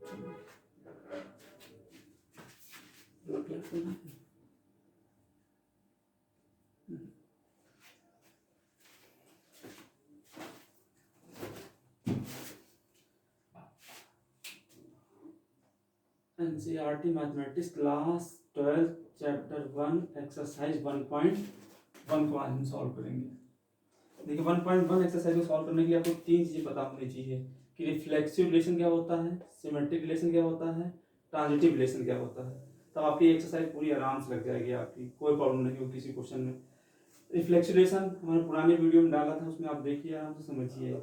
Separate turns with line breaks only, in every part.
NCERT mathematics class 12 chapter 1 exercise 1.1 को आज हम सॉल्व करेंगे। देखिए 1.1 एक्सरसाइज को सॉल्व करने के लिए आपको तीन चीजें पता होनी चाहिए कि रिफ्लेक्सिव रिलेशन क्या होता है, सिमेट्रिक रिलेशन क्या होता है, ट्रांजिटिव रिलेशन क्या होता है। तब आपकी एक्सरसाइज पूरी आराम से लग जाएगी, आपकी कोई प्रॉब्लम नहीं होगी किसी क्वेश्चन में। रिफ्लेक्सिव रिलेशन हमारे पुराने वीडियो में डाला था, उसमें आप देखिए आराम से समझिए।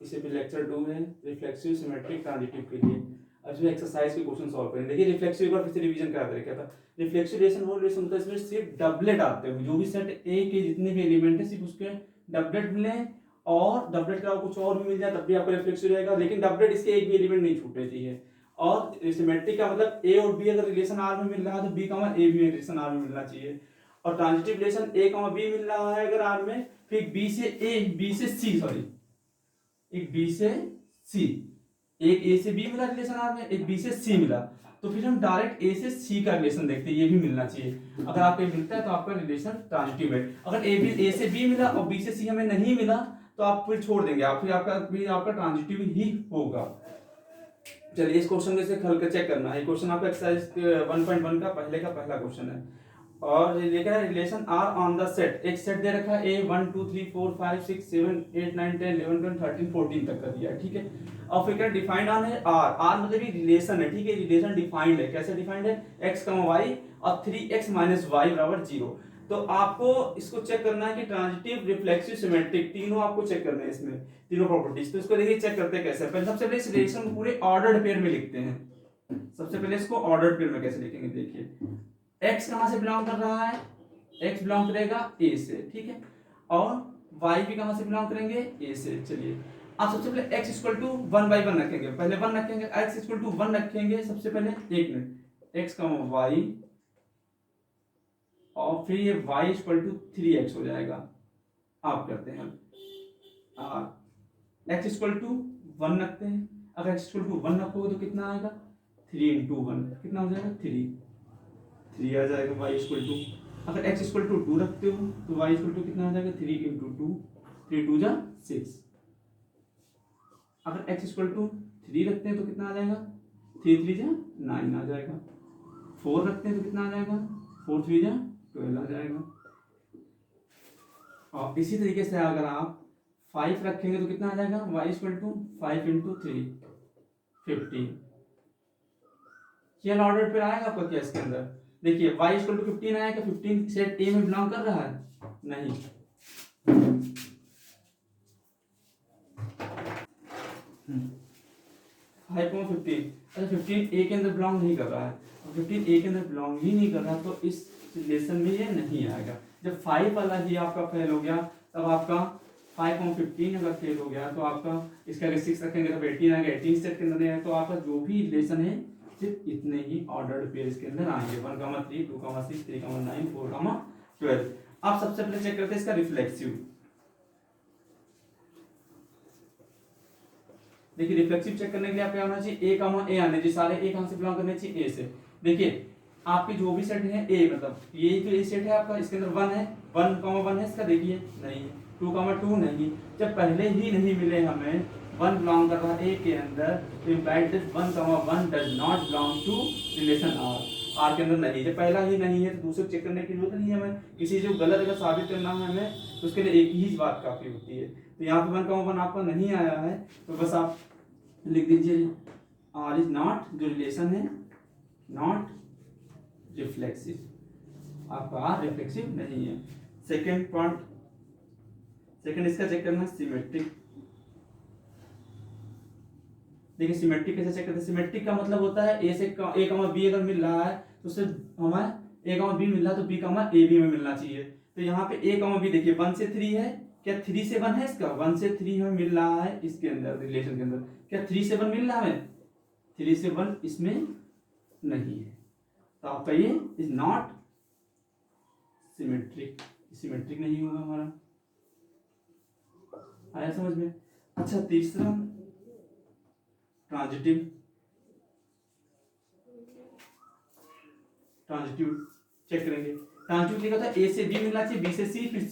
इसे भी लेक्चर 2 है रिफ्लेक्सिव सिमेट्रिक ट्रांजिटिव के लिए। अब इसमें एक्सरसाइज के क्वेश्चन सॉल्व करेंगे। देखिए रिफ्लेक्सिव एक बार फिर से रिवीजन करा दें क्या था। रिफ्लेक्सिव रिलेशन वो रिलेशन होता है इसमें सिर्फ डबलेट आते हैं, जो भी सेट ए के जितने भी एलिमेंट है सिर्फ उसके डबलेट मिले और डबलेट का कुछ और भी मिल जाए तब भी आपका रिफ्लेक्सिव रहेगा, लेकिन डबलेट इसके एक भी एलिमेंट नहीं छूटने चाहिए। और सिमेट्रिक का मतलब ए और बी अगर रिलेशन आर में मिल रहा है तो बी का ए भी रिलेशन आर में मिलना चाहिए। और ट्रांजिटिव रिलेशन ए कॉमा बी मिल रहा है अगर आर में, फिर बी से ए, बी से सी, सॉरी एक बी से सी, एक ए से बी मिला रिलेशन आर में, एक बी से सी मिला, तो फिर हम डायरेक्ट ए से सी का रिलेशन देखते हैं, ये भी मिलना चाहिए। अगर आपको मिलता है तो आपका रिलेशन ट्रांजिटिव है। अगर ए से बी मिला और बी से सी हमें नहीं मिला तो आप फिर छोड़ देंगे, आप फिर आपका ट्रांजिटिव ही होगा। चलिए इस क्वेश्चन में से हल कर चेक करना है। क्वेश्चन आपका एक्सरसाइज 1.1 का पहला क्वेश्चन है और लिखा है relation R on the set. एक सेट दे रखा है ए 1 2 3 4 5 6 7 8 9 10 11 12 13 14 तक कर दिया है, ठीक है। और फिर क्या डिफाइंड ऑन है आर, आर मतलब ये रिलेशन है, ठीक है। रिलेशन डिफाइंड है, कैसे डिफाइंड है, x, y और 3x - y बराबर 0। तो आपको इसको चेक करना है कि ट्रांजिटिव रिफ्लेक्सिव सिमेट्रिक तीनों आपको चेक करने हैं, इसमें तीनों प्रॉपर्टीज। तो इसको देखिए चेक करते हैं कैसे। सबसे पहले इस रिलेशन को पूरे ऑर्डर्ड पेयर में लिखते हैं। सबसे पहले इसको ऑर्डर्ड पेयर में कैसे लिखेंगे, देखिए x कहां से बिलोंग कर रहा है, x बिलोंग करेगा a से, ठीक है। और y भी कहां से बिलोंग करेंगे, a से। चलिए आप सबसे पहले x इक्वल टू 1/1 रखेंगे, पहले 1 रखेंगे, x इक्वल टू 1 रखेंगे सबसे पहले। एक मिनट, x y और फिर ये y इक्वल टू 3x हो जाएगा। आप करते हैं x इक्वल टू 1 रखते हैं। अगर x इक्वल टू 1 रखोगे तो कितना आएगा, 3 इंटू 1 कितना हो जाएगा, 3 आ जाएगा। y इक्वल टू, अगर x इक्वल टू 2 रखते हो तो y इक्वल टू कितना आ जाएगा, 3 इंटू 2, 3 2 जा 6। अगर x इक्वल टू 3 रखते हैं तो कितना आ जाएगा, 3 3 जा 9 आ जाएगा। 4 रखते हैं तो कितना आ जाएगा, 4 3 जा 12 आ जाएगा। और इसी तरीके से अगर आप 5 रखेंगे तो कितना आ जाएगा, y इक्वल टू 5 इंटू 3 15। ये ऑर्डर पे आएगा आपका क्या इसके अंदर, देखिए y इक्वल टू 15 आएगा। 15 सेट ए में बिलोंग कर रहा है, नहीं। 5.15, अच्छा 15 ए के अंदर बिलोंग नहीं कर रहा है, 15 ए के अंदर बिलोंग ही नहीं कर रहा तो इस रिलेशन में ये नहीं आएगा। जब 5 वाला ही आपका फेल हो गया तब आपका 5.15 अगर फेल हो गया तो आपका इसका अगर 6 रखेंगे तो 18 आएगा। 18 सेट के अंदर नहीं आएगा तो आपका जो भी रिलेशन है सिर्फ इतने ही ऑर्डर्ड पेयर्स के अंदर आएंगे, 1, 3, 2, 6, 3, 9, 4, 12। आप सबसे पहले चेक करते हैं इसका रिफ्लेक्सिव। देखिए रिफ्लेक्सिव चेक करने के लिए आप क्या होना चाहिए, ए आने चाहिए, सारे ए कहां से बिलोंग करने चाहिए, ए से। देखिए आपके जो भी सेट है ए, मतलब ये जो ए सेट है आपका, इसके अंदर 1 है, 1, 1 है इसका, देखिए नहीं है। 2, 2 नहीं, जब पहले ही नहीं मिले हमें 1 बिलोंग कर रहा है ए के अंदर, तो implied this 1, 1 does not belong to relation R, R के अंदर नहीं। जब पहला ही नहीं है तो दूसरे चेक करने की जरूरत नहीं है हमें। किसी जो गलत अगर साबित करना है हमें तो उसके लिए एक ही बात काफी होती है। तो यहाँ पे 1, 1 आपका नहीं आया है तो बस आप लिख दीजिए आर इज नॉट, जो रिलेशन है नॉट रिफ्लेक्सिव, आपका आर रिफ्लेक्सिव नहीं है। सेकेंड पॉइंट, सेकेंड इसका चेक करना सिमेट्रिक। देखिए सिमेट्रिक कैसे चेक करते हैं, सिमेट्रिक का मतलब होता है ए से ए कमा बी अगर मिल रहा है तो उससे हमें ए कमा बी मिल रहा है तो बी कमा ए बी में मिलना चाहिए। तो यहाँ पे ए कमा बी देखिए 1 से 3 है, क्या 3 से 1 है इसका, 1 से 3 हमें मिल रहा है इसके अंदर रिलेशन के अंदर, क्या 3 से 1 मिल रहा है हमें, 3 से 1 इसमें नहीं है, तो आपका ये इज नॉट सिमेट्रिक, सिमेट्रिक नहीं होगा हमारा। आया समझ में। अच्छा तीसरा ट्रांजिटिव, ट्रांजिटिव चेक करेंगे। ट्रांजिटिव लिखा था ए से बी मिलना चाहिए, बी से सी, फिर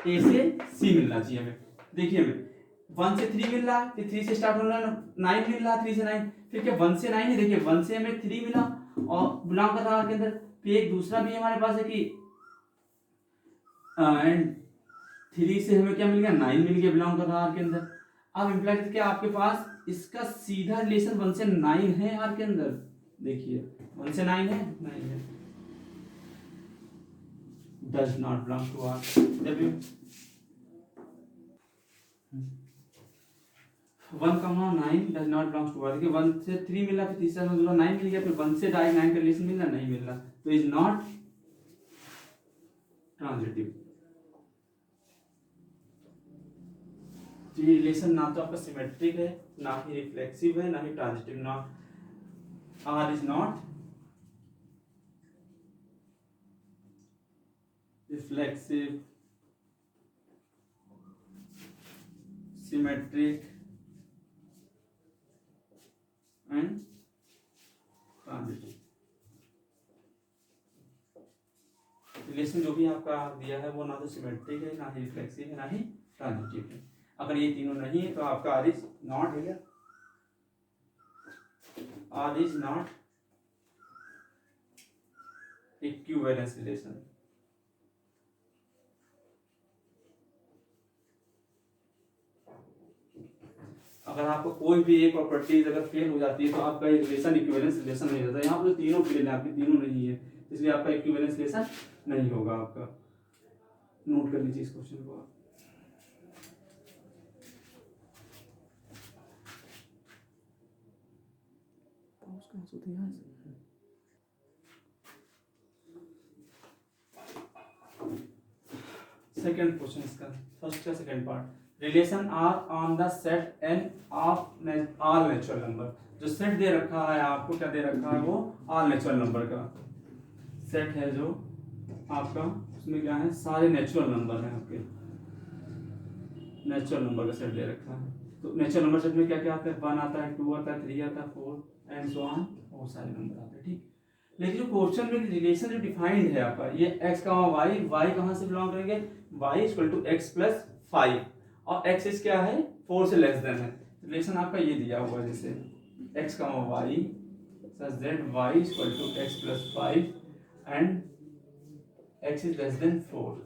ए से सी मिलना चाहिए हमें। देखिए हमें 1 से 3 मिल रहा है, फिर 3 से स्टार्ट हो रहा है, 9 मिल रहा है, 3 से 9, फिर क्या 1 से 9 है, देखिए 1 से हमें 3 मिला और बिलोंग कर रहा है के अंदर। फिर एक दूसरा भी हमारे पास है कि एंड 3 से हमें क्या मिल गया, 9 मिल गया, बिलोंग कर रहा है के अंदर। अब इम्प्लाई करके आपके पास इसका सीधा रिलेशन 1 से 9 है आर के अंदर। देखिए 1 से 9 है, 9 है, does not belong to R. W 1,9 does not belong to R. देखिए 1 से 3 मिला, फिर तीसरा 9 मिल गया, फिर 1 से डायरेक्ट 9 का रिलेशन मिल रहा, नहीं मिल रहा, तो इज नॉट ट्रांजिटिव। ये रिलेशन ना तो आपका सिमेट्रिक है, ना ही रिफ्लेक्सिव है, ना ही ट्रांजिटिव, ना R is not reflexive, symmetric and transitive. Relation जो भी आपका दिया है वो ना तो सिमेट्रिक है, ना ही रिफ्लेक्सिव है, ना ही ट्रांजिटिव है। अगर ये तीनों नहीं है तो आपका आर इज नॉट है, R is not equivalence relation. अगर आपको कोई भी एक प्रॉपर्टीज अगर फेल हो जाती है तो आपका ये रिलेशन इक्विवेलेंस रिलेशन नहीं होता। यहाँ पर तीनों फेल है, आपके तीनों नहीं है, इसलिए आपका इक्विवेलेंस रिलेशन नहीं होगा आपका। नोट कर लीजिए इस क्वेश्चन को आप। सेकंड क्वेश्चन इसका, फर्स्ट का second part. Relation R on the set N of all natural number. जो सेट दे रखा है आपको, क्या दे रखा है, वो ऑल नेचुरल नंबर का सेट है जो आपका, उसमें क्या है, सारे नेचुरल नंबर हैं आपके, नेचुरल नंबर का सेट दे रखा है। तो नेचुरल नंबर सेट में क्या क्या आता है, 1 आता है, 2 आता है, 3 आता है, 4 एंड सो ऑन, बहुत सारे नंबर आते हैं, ठीक। लेकिन जो क्वेश्चन में रिलेशन जो डिफाइंड है आपका, ये x वाई, वाई कहाँ से बिलोंग करेंगे, y equal to x plus 5 और x इज क्या है, 4 से लेस देन है। रिलेशन आपका ये दिया हुआ है, जैसे x y such that y equal to x plus 5 and x is less than 4।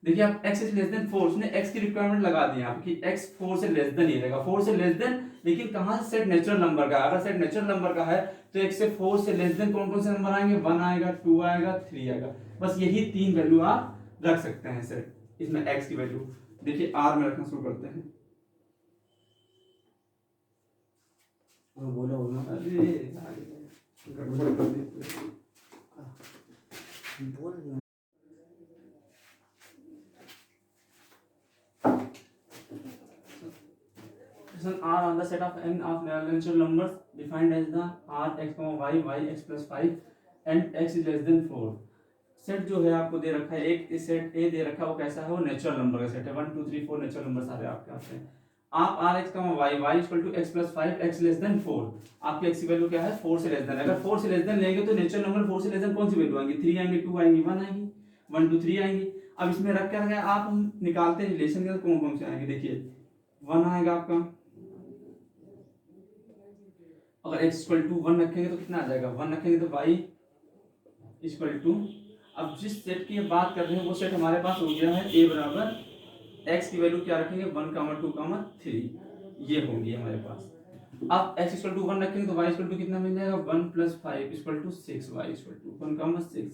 देखिए आप x इज लेस देन 4, उसने x की रिक्वायरमेंट लगा दी आप कि x 4 से लेस देन ही रहेगा, 4 से लेस देन, लेकिन कहाँ से, सेट नेचुरल नंबर का। अगर सेट नेचुरल नंबर का है तो x से 4 से लेस देन कौन कौन से नंबर आएंगे, 1 आएगा, 2 आएगा, 3 आएगा। बस यही 3 वैल्यू आप रख सकते हैं सेट, इसमें x की वैल्यू। देखिए r में रखना शुरू करते हैं। बोलो बोलो, अरे गड़बड़ कर दी बोल। R on the set of n of natural numbers defined as the r x, y, y x plus 5 and x is less than 4। Set जो है आपको दे रखा है, एक सेट ए दे रखा है, वो कैसा है, वो नेचुरल नंबर का सेट है, 1 2 3 4 नेचुरल नंबर सारे आपके आते हैं। आप R x y, y equal to x plus 5 x less than 4, आपकी एक्स की वैल्यू क्या है, 4 से लेस देन। अगर 4 से लेस देन लेंगे तो नेचुरल नंबर 4 से लेस देन कौन सी वैल्यू आएंगी, 3 आएंगी, 2 आएंगी, 1 आएंगी, 1 2 3 आएंगी। अब इसमें रख क्या रखा है, आप हम निकालते हैं रिलेशन के कौन कौन से आएंगे। देखिए 1 आएगा आपका, अगर x इक्वल टू 1 रखेंगे तो कितना आ जाएगा, 1 रखेंगे तो y इक्वल टू, अब जिस सेट की बात कर रहे हैं वो सेट हमारे पास हो गया है a बराबर x की वैल्यू क्या रखेंगे, 1 2 3, ये होगी हमारे पास। अब x इक्वल टू 1 रखेंगे तो y इक्वल टू कितना मिल जाएगा, 1 plus 5 equal to 6, y equal to 1 6।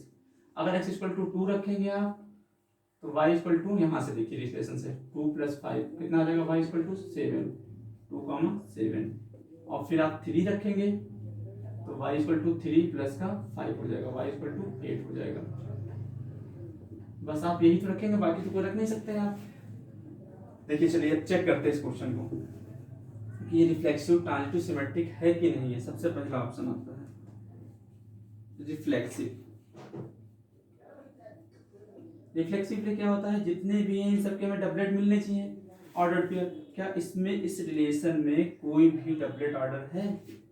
अगर x इक्वल टू 2 रखेंगे आप तो y इक्वल टू, यहाँ से देखिए रिलेशन से 2 प्लस 5 कितना आ जाएगा, y इक्वल टू 7, 2 7। और फिर आप 3 रखेंगे तो y इक्वल टू 3 प्लस का 5 हो जाएगा, y इक्वल टू 8 हो जाएगा। बस आप यही तो रखेंगे, बाकी तो कोई रख नहीं सकते आप। देखिए चलिए चेक करते हैं इस क्वेश्चन को कि ये रिफ्लेक्सिव ट्रांजिटिव सिमेट्रिक है कि नहीं है। सबसे पहला ऑप्शन आता है रिफ्लेक्सिव। रिफ्लेक्सिव में क्या होता है, जितने भी हैं इन सबके हमें डबलेट मिलने चाहिए, ऑर्डर पेयर। क्या इसमें, इस रिलेशन में कोई भी डबलेट ऑर्डर है,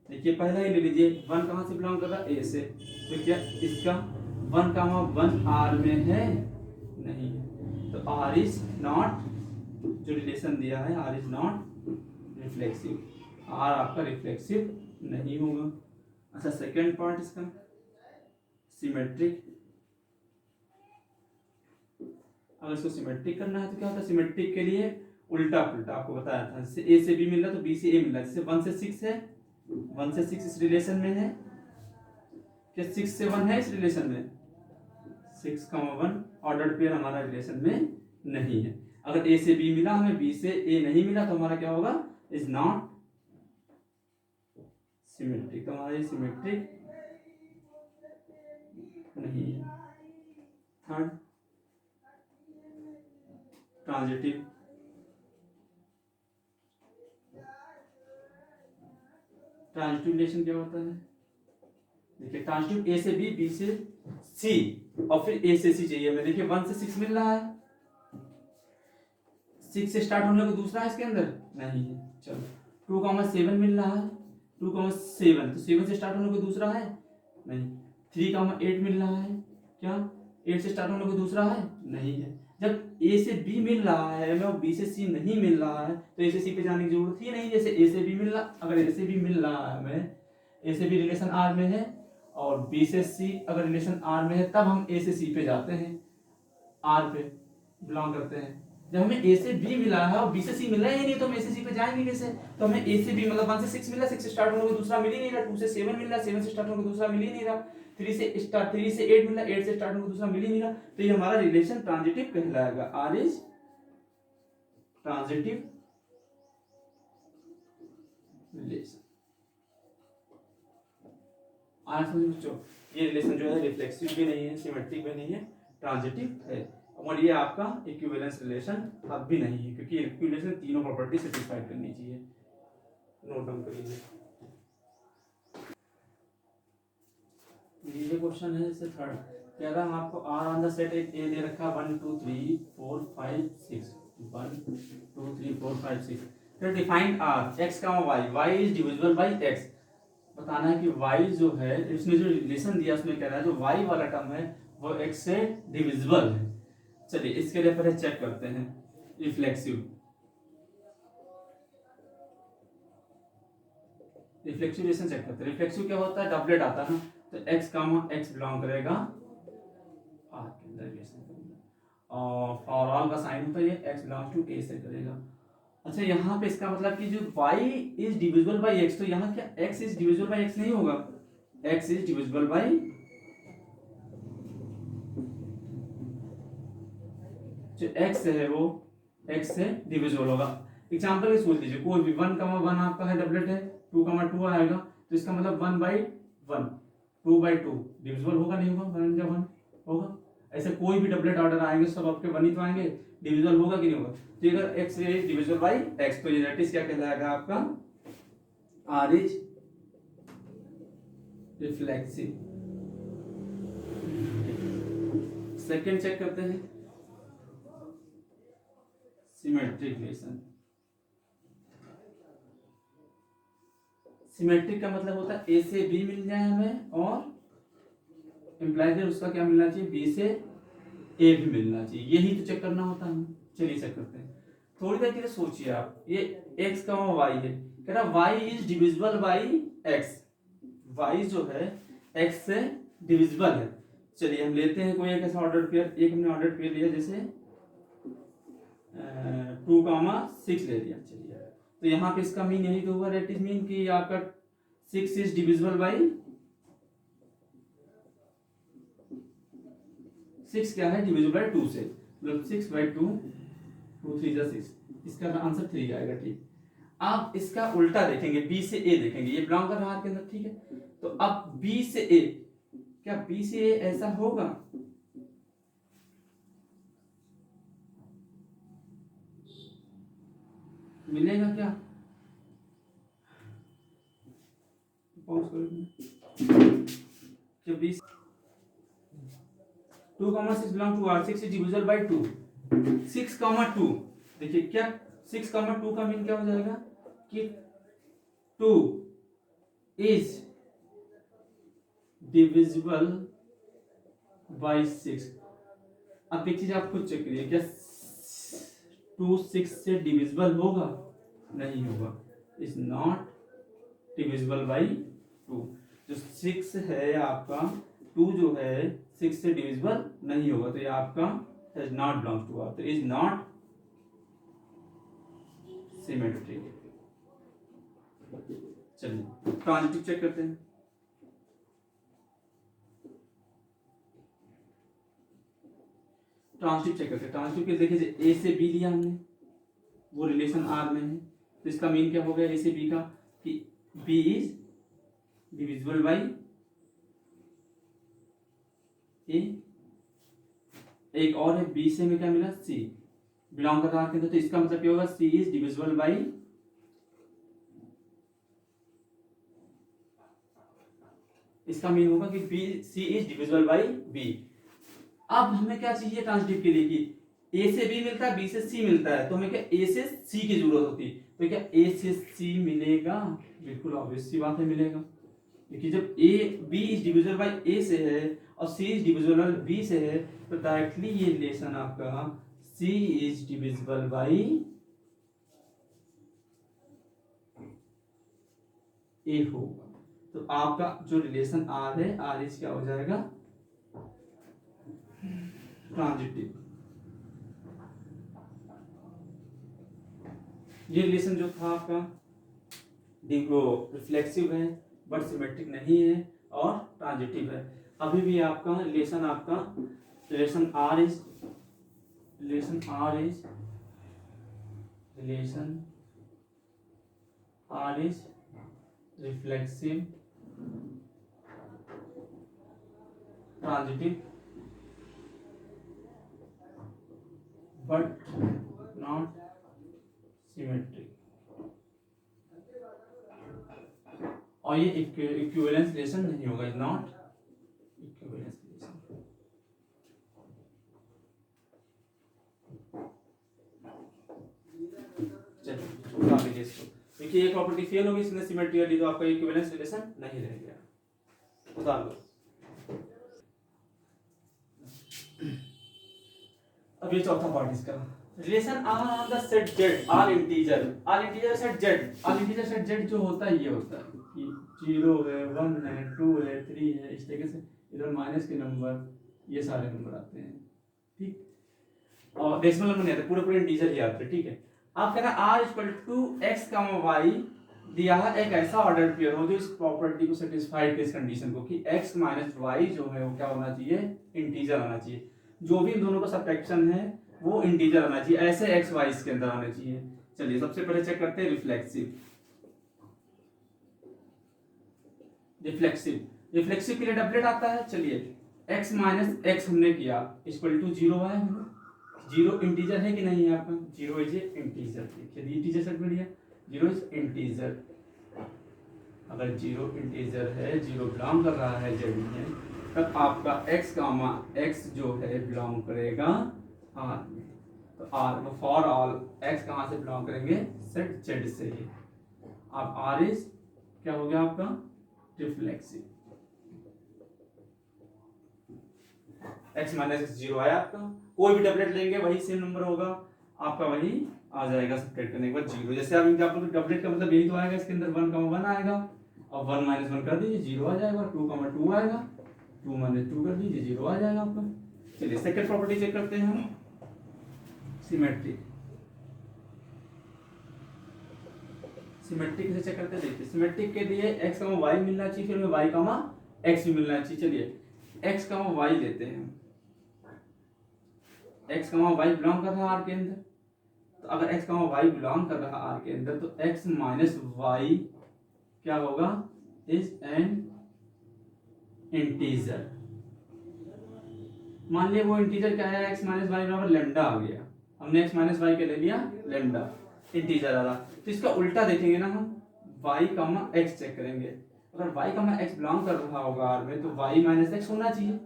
देखिए पहला ही ले लीजिए, 1 कहाँ से बिलोंग कर रहा है, ए से, तो क्या इसका 1, 1 आर में है, नहीं है, तो आर इज नॉट, जो रिलेशन दिया है R is not reflexive, R आपका रिफ्लेक्सिव नहीं होगा। अच्छा सेकेंड पार्ट इसका सिमेट्रिक, अगर इसको सिमेट्रिक करना है तो क्या होता है, सिमेट्रिक के लिए उल्टा पुल्टा आपको बताया था, जैसे ए से बी मिल रहा तो बी से ए मिल रहा, जैसे 1 से 6 है, 1 से 6 इस रिलेशन में है, क्या 6 से 1 है इस रिलेशन में, 6, 1 ऑर्डर्ड पेयर हमारा रिलेशन में नहीं है। अगर ए से बी मिला हमें बी से ए नहीं मिला तो हमारा क्या होगा, इज नॉट सिमेट्रिक, तो हमारा ये सिमेट्रिक नहीं है। थर्ड ट्रांजिटिव, ट्रांजिटिव रिलेशन क्या होता है, देखिए ट्रांजिटिव ए से बी, बी से सी और फिर ए से सी चाहिए हमें। देखिए 1 से 6 मिल रहा है, 6 से स्टार्ट होने को दूसरा है इसके अंदर नहीं है, चलो 2, 7 मिल रहा है, 2, 7 तो 7 से स्टार्ट होने को दूसरा है नहीं, 3, 8 मिल रहा है, क्या 8 से स्टार्ट होने को दूसरा है नहीं है। जब ए से बी मिल रहा है हमें और बी से सी नहीं मिल रहा है तो ए से सी पे जाने की जरूरत ही नहीं, जैसे ए से बी मिल रहा, अगर ए से बी मिल रहा है हमें, ए से बी रिलेशन आर में है और बी से सी अगर रिलेशन आर में है तब हम ए से सी पे जाते हैं, आर पे बिलोंग करते हैं। जब हमें ए से बी मिला है और बी से सी मिला ही नहीं तो हम ए से सी पे जाएंगे कैसे, तो हमें ए से बी मतलब 1 से 6 मिला, 6 से स्टार्ट होने को दूसरा मिल ही नहीं रहा, 2 से 7 मिल रहा, 7 से स्टार्ट होने को दूसरा मिल ही नहीं रहा, 3 से 8 मिल रहा, 8 से स्टार्ट होने को दूसरा मिल ही नहीं रहा, तो ये हमारा रिलेशन ट्रांजिटिव कहलाएगा, R is transitive relation. R समझो ये रिलेशन जो है रिफ्लेक्सिव भी नहीं है, सिमेट्रिक भी नहीं है, ट्रांजिटिव है, और ये आपका इक्विवेलेंस रिलेशन अब भी नहीं है, क्योंकि इक्विवेलेंस में तीनों प्रॉपर्टी सेटिस्फाइड करनी चाहिए। नोट डाउन कर लीजिए, ये क्वेश्चन है इससे थर्ड, कह रहा है आपको आर ऑन द सेट एक ए दे रखा 1 2 3 4 5 6 1 2 3 4 5 6, फिर डिफाइंड आर एक्स का y, y is divisible by x, बताना है कि y जो है इसने जो रिलेशन दिया उसमें कह रहा है जो y वाला टर्म है वो x से डिविजिबल है। चलिए इसके लिए पहले चेक करते हैं रिफ्लेक्सिव, रिफ्लेक्सिव रिलेशन चेक करते हैं। रिफ्लेक्सिव क्या होता है, डबलेट आता है ना, तो x कामा x बिलोंग करेगा r के अंदर रिलेशन करेगा, और फॉर ऑल का साइन होता है ये x बिलोंग्स टू a से करेगा। अच्छा यहाँ पे इसका मतलब कि जो y is divisible by x, तो यहाँ क्या x is divisible by x नहीं होगा, x इज डिविजिबल बाई जो x है वो x से डिविजिबल होगा। एग्जांपल के सोच लीजिए, कोई भी 1, 1 आपका है डबलेट है, 2, 2 आएगा तो इसका मतलब 1/1 2/2 डिविजिबल होगा नहीं होगा, 1 होगा। ऐसे कोई भी डबलेट ऑर्डर आएंगे सब आपके 1 ही तो आएंगे, डिविजिबल होगा कि नहीं होगा, तो अगर x is divisible by x तो ये दैट इज क्या कहलाएगा आपका r is reflexive. Second check करते हैं सिमेट्रिक रिलेशन। सिमेट्रिक का मतलब होता है a से b मिल जाए हमें और इम्प्लाइज उसका क्या मिलना चाहिए, b से a भी मिलना चाहिए, यही तो चेक करना होता है। चलिए चेक करते हैं, थोड़ी देर के लिए सोचिए आप, ये x का y है, कह रहा y is divisible by x, y जो है x से डिविजिबल है। चलिए हम लेते हैं कोई एक ऐसा ऑर्डर पेयर, एक हमने ऑर्डर पेयर लिया जैसे 2, 6 ले लिया, चलिए तो यहाँ पे इसका मीन यही तो हुआ, दैट इज मीन कि आपका 6 इज डिविजिबल बाई 6 क्या है, डिविजिबल बाई 2 से, मतलब 6/2, 2 3 जा 6, इसका आंसर 3 आएगा। ठीक, आप इसका उल्टा देखेंगे, बी से ए देखेंगे, ये बिलोंग कर रहा है के अंदर, ठीक है, तो अब बी से ए, क्या बी से ए ऐसा होगा, मिलेगा क्या, पॉज करो, जब b 2, 6 belong to R, 6 is divisible by 2, 6, 2 देखिए क्या 6, 2 का मीन क्या हो जाएगा कि 2 इज डिविजिबल बाई 6। अब एक चीज आप खुद चेक करिए, क्या 2 6 से डिविजिबल होगा? नहीं होगा, इज नॉट डिविजिबल बाई 2। जो 6 है आपका, 2 जो है 6 से डिविजिबल नहीं होगा, तो ये आपका is not belongs to R, तो इज नॉट सिमेट्रिक। चलिए ट्रांजिटिव चेक करते हैं। ट्रांजिटिव चेक करते हैं। ट्रांजिटिव के देखिए, ए से बी लिया हमने, वो रिलेशन आर में है, तो इसका मीन क्या हो गया ए से बी का, कि बी इज डिविजिबल बाई ए। एक और है बी से हमें क्या मिला, सी बिलोंग कर रहा है, तो इसका मतलब क्या होगा, सी इज डिविजिबल बाई, इसका मीन होगा कि b, c is divisible by b. अब हमें क्या चाहिए ट्रांजिटिव के लिए, कि ए से बी मिलता है, बी से सी मिलता है, तो हमें क्या ए से सी की जरूरत होती है, तो क्या ए से सी मिलेगा? बिल्कुल ऑब्वियस सी बात है, मिलेगा, क्योंकि जब A B is divisible by A से है और C is divisible by B से है, तो डायरेक्टली ये रिलेशन आपका C is divisible by A होगा। तो आपका जो रिलेशन आर है, आर इज क्या हो जाएगा, ट्रांजिटिव। ये रिलेशन जो था आपका रिफ्लेक्सिव है बट सिमेट्रिक नहीं है और ट्रांजिटिव है। अभी भी आपका relation R is reflexive, transitive, but not symmetric, और ये इक्विवेलेंस रिलेशन नहीं होगा, इज नॉट इक्विवेलेंस रिलेशन। चलिए आगे देखो, देखिए ये प्रॉपर्टी फेल होगी, इसने सिमेट्री वाली, तो आपका इक्विवेलेंस रिलेशन नहीं रह गया। उतार लो। अब ये चौथा पार्ट इसका, relation R on the set Z, R integer set Z जो होता है, ये होता है कि 0 है, 1 है, 2 है, 3 है, इस तरीके से इधर माइनस के नंबर, ये सारे नंबर आते हैं, ठीक, और डेसिमल नंबर नहीं आते, पूरे इंटीजर ही आते हैं, ठीक है। आप कहना R equal to x y दिया है, एक ऐसा ऑर्डर पेयर हो जो इस प्रॉपर्टी को सेटिस्फाइड करे, इस कंडीशन को, कि x माइनस वाई जो है वो क्या होना चाहिए, इंटीजर आना चाहिए, जो भी इन दोनों का सब्ट्रैक्शन है वो इंटीजर आना चाहिए, ऐसे एक्स वाई इसके अंदर आने चाहिए। चलिए सबसे पहले चेक करते हैं रिफ्लेक्सिव के लिए डबलेट आता है। चलिए x माइनस एक्स हमने किया इक्वल टू 0 है, 0 इंटीजर है कि नहीं है आपका, 0 इज इंटीजर, देखिए इंटीजर सेट में लिया, 0 इज इंटीजर, अगर 0 इंटीजर है, 0 बिलोंग कर रहा है जेड में, तब आपका x जो है बिलोंग करेगा आर में, तो आर फॉर ऑल x कहाँ से बिलोंग करेंगे, सेट जेड से ही। अब आर इज क्या हो गया आपका, रिफ्लेक्सिव, x माइनस एक्स 0 आया आपका, कोई भी डबलेट लेंगे वही सेम नंबर होगा आपका, वही आ जाएगा सब्ट्रैक्ट करने के बाद 0। जैसे आप एग्जांपल डबलेट का मतलब यही तो आएगा, इसके अंदर 1, 1 आएगा, और 1 माइनस 1 कर दीजिए 0 आ जाएगा, 2, 2 आएगा, 2 माइनस 2 कर दीजिए 0 आ जाएगा आपका। चलिए सेकंड प्रॉपर्टी चेक करते हैं हम, सिमेट्री कैसे चेक करते हैं, देखिए सिमेट्रिक के लिए x, y मिलना चाहिए, फिर y, x भी मिलना चाहिए। चलिए x, y लेते हैं, x, y बिलोंग कर रहा है r के अंदर, तो अगर x, y बिलोंग कर रहा है r के अंदर, तो x माइनस y क्या होगा, इज एन इंटीजर। मान लिया वो इंटीजर क्या है, x माइनस वाई बराबर लेमडा आ गया, हमने x माइनस वाई के ले लिया लेमडा, इंटीजर आ रहा, तो इसका उल्टा देखेंगे ना हम, y, x चेक करेंगे, अगर y, x बिलोंग कर रहा होगा r में, तो y माइनस एक्स होना चाहिए,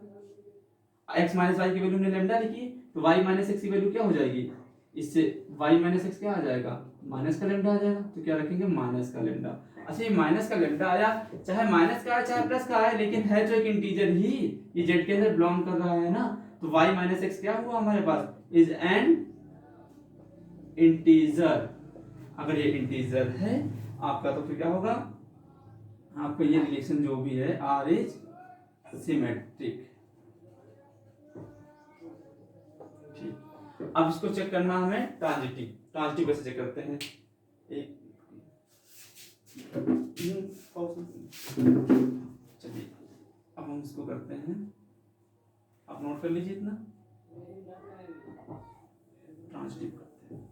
x माइनस वाई की वैल्यू ने लेमडा लिखी, तो y माइनस एक्स की वैल्यू क्या हो जाएगी, इससे y माइनस एक्स क्या आ जाएगा, माइनस का लेमडा आ जाएगा, तो क्या रखेंगे, माइनस का लेमडा। अच्छा ये माइनस का लेमडा आया, चाहे माइनस का आए चाहे प्लस का आए, लेकिन है तो एक इंटीजर ही, ये जेड के अंदर बिलोंग कर रहा है ना, तो वाई माइनस एक्स क्या हुआ हमारे पास इज एन इंटीजर। अगर ये इंटीजर है आपका तो फिर क्या होगा, आपका ये रिलेशन जो भी है आर इज सिमेट्रिक। ठीक, अब इसको चेक करना हमें ट्रांजिटिव, ट्रांजिटिव कैसे चेक करते हैं, एक चलिए अब हम इसको करते हैं, आप नोट कर लीजिए इतना, ट्रांजिटिव करते हैं।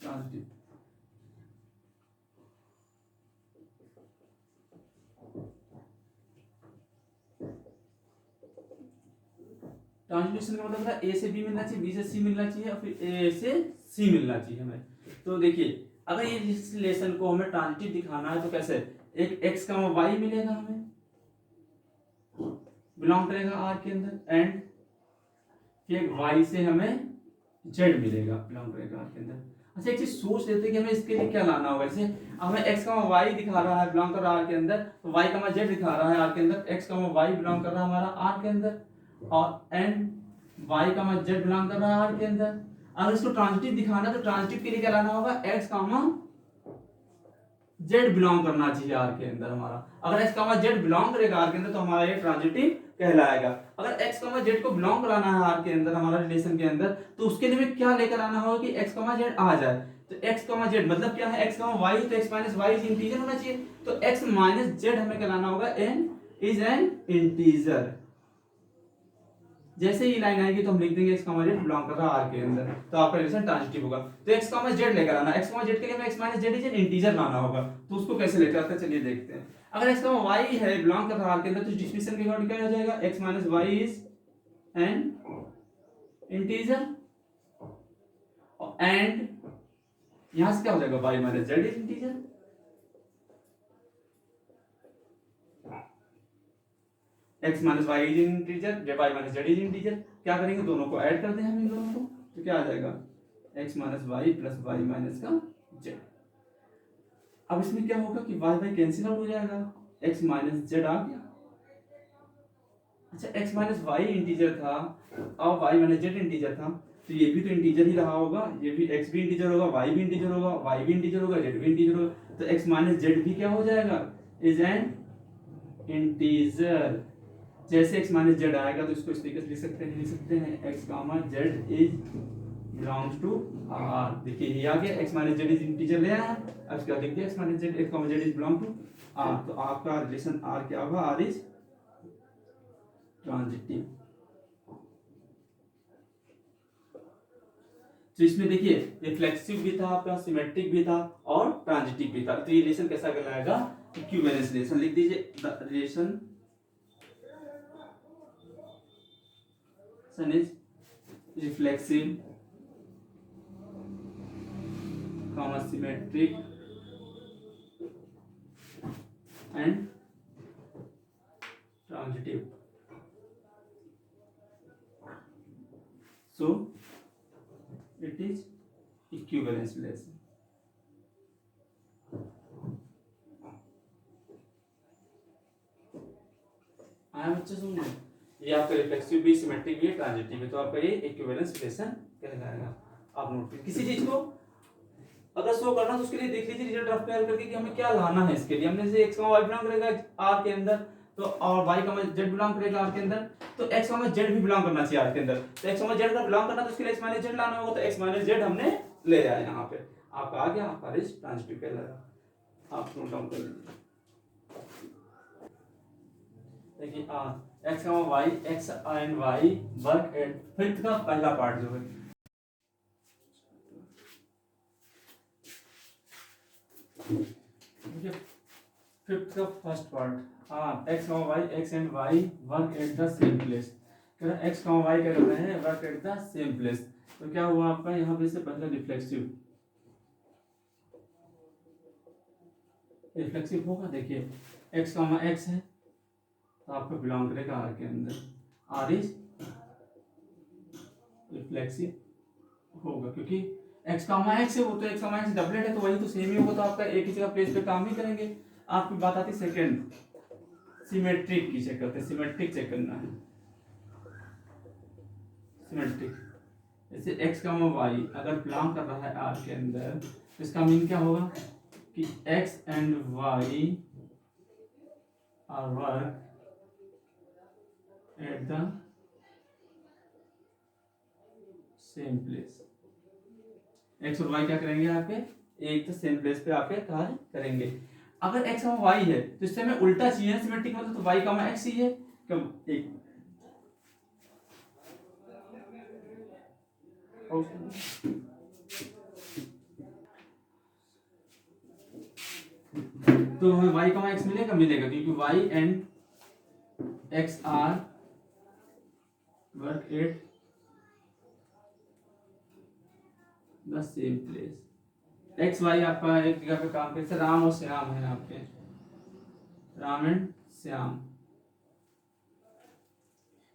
ट्रांजिटिव ट्रांसलेशन का मतलब है ए से बी मिलना चाहिए, बी से सी मिलना चाहिए और फिर ए से सी मिलना चाहिए हमें। तो देखिए अगर ये रिलेशन को हमें ट्रांजिटिव दिखाना है तो कैसे, एक एक्स का वाई मिलेगा हमें, बिलोंग करेगा आर के अंदर, एंड फिर वाई से हमें जेड मिलेगा, बिलोंग करेगा आर के अंदर। अच्छा एक चीज सोच लेते हैं कि हमें इसके लिए क्या लाना होगा, जैसे हमें एक्स का वाई दिखा रहा है बिलोंग कर रहा है आर के अंदर, तो वाई का जेड दिखा रहा है आर के अंदर, एक्स का वाई बिलोंग कर रहा है हमारा आर के अंदर, और एंड वाई का जेड बिलोंग कर रहा है आर के अंदर। अगर इसको ट्रांजिटिव दिखाना है तो ट्रांजिटिव के लिए क्या लाना होगा, एक्स कामा जेड बिलोंग करना चाहिए आर के अंदर हमारा। अगर एक्स कामा जेड बिलोंग करेगा आर के अंदर तो हमारा ये ट्रांजिटिव कहलाएगा। अगर एक्स कामा जेड को बिलोंग कराना है आर के अंदर हमारा रिलेशन के अंदर, तो उसके लिए हमें क्या लेकर आना होगा कि एक्स कामा जेड आ जाए। तो एक्स कामा जेड मतलब क्या है, एक्स कामा वाई, तो x minus y is integer होना चाहिए, तो एक्स माइनस जेड हमें क्या लाना होगा, एन इज एन इंटीजर। जैसे ही लाइन आएगी तो हम लिख देंगे x जेड बिलोंग कर रहा है r के अंदर, तो आपका रिलेशन ट्रांजिटिव होगा। तो x जेड लेकर आना, x जेड के लिए हमें x minus z is an integer लाना होगा, तो उसको कैसे लेकर आते हैं चलिए देखते हैं। अगर x y है बिलोंग कर रहा है r के अंदर, तो डिफिनेशन के अकॉर्डिंग क्या हो जाएगा, x minus y is an integer, and यहां से क्या हो जाएगा, y minus z is integer. x minus y is integer, जब y minus z is integer, क्या करेंगे दोनों को ऐड कर दें हम इन दोनों को, तो क्या आ जाएगा x minus y plus y minus का जेड। अब इसमें क्या होगा कि y बाई कैंसिल आउट हो जाएगा, x माइनस जेड आ गया। अच्छा x माइनस वाई इंटीजर था और y माइनस जेड इंटीजर था, तो ये भी तो इंटीजर ही रहा होगा, ये भी x भी इंटीजर होगा, y भी इंटीजर होगा, y भी इंटीजर होगा, z भी इंटीजर होगा, तो x माइनस जेड भी क्या हो जाएगा, इज एन इंटीजर। जैसे x माइनस जेड आएगा तो इसको इस तरीके से लिख सकते हैं x comma z is belongs to R. देखिए ये आ गया, x minus z is integer ले आया, अब इसका लिख दिया x minus z, x comma z is belong to R, तो आपका रिलेशन r क्या होगा, r इज ट्रांजिटिव। तो इसमें देखिए रिफ्लेक्सिव भी था आपका, सिमेट्रिक भी था और ट्रांजिटिव भी था। तो ये रिलेशन कैसा कहलाएगा, इक्विवेलेंस रिलेशन। लिख दीजिए the relation is reflexive, symmetric and transitive. So it is equivalence relation. आया बच्चे सुन रहे, ये आपका रिफ्लेक्सिव भी, सिमेट्रिक भी, ट्रांजिटिव भी, तो आपका ये इक्विवेलेंस रिलेशन कहलाएगा। आप नोट करिए, किसी चीज को अगर शो करना तो उसके लिए देख लीजिए रिजल्ट रफ करके कि हमें क्या लाना है। इसके लिए हमने जैसे x y बिलोंग करेगा r के अंदर, तो और y z बिलोंग करेगा r के अंदर, तो x z भी बिलोंग करना चाहिए r के अंदर, तो x z का बिलोंग करना तो उसके लिए x z लाना होगा, तो x z हमने ले आया यहाँ पे, आपका आ गया, आपका रिलेशन ट्रांजिटिव कहलाएगा। आप नोट डाउन कर लीजिए। देखिए x y, x and y work at fifth का पहला पार्ट जो है, फिफ्थ का first part, x y, x and y work at the same place. कह रहा x y क्या कर रहे हैं, work at the same place, तो क्या हुआ आपका यहाँ पे से पहले रिफ्लेक्सिव, रिफ्लेक्सिव होगा। देखिए x कामा x है तो आपका बिलोंग करेगा आर के अंदर, आर इज रिफ्लेक्सिव होगा, क्योंकि x कामा x है, वो तो x कामा x डबलेट है तो वही तो सेम ही होगा, तो आपका एक ही जगह प्लेस पे काम ही करेंगे। आपकी बात आती है सेकेंड सिमेट्रिक की, चेक करते हैं, सिमेट्रिक चेक करना है, सिमेट्रिक। जैसे x कामा y अगर बिलोंग कर रहा है आर के अंदर तो इसका मीन क्या होगा कि x and y are work at the same place. x और y क्या करेंगे, आपके एक तो सेम प्लेस पे आके कार्य करेंगे। अगर x कामा y है तो इससे हमें उल्टा चाहिए सिमेट्रिक मतलब, तो y कामा x ही है कब एक। तो हमें y कामा x मिलेगा, मिलेगा क्योंकि y and x are work at the same place. X y आपका एक जगह पे काम करते, राम और श्याम है आपके, राम एंड श्याम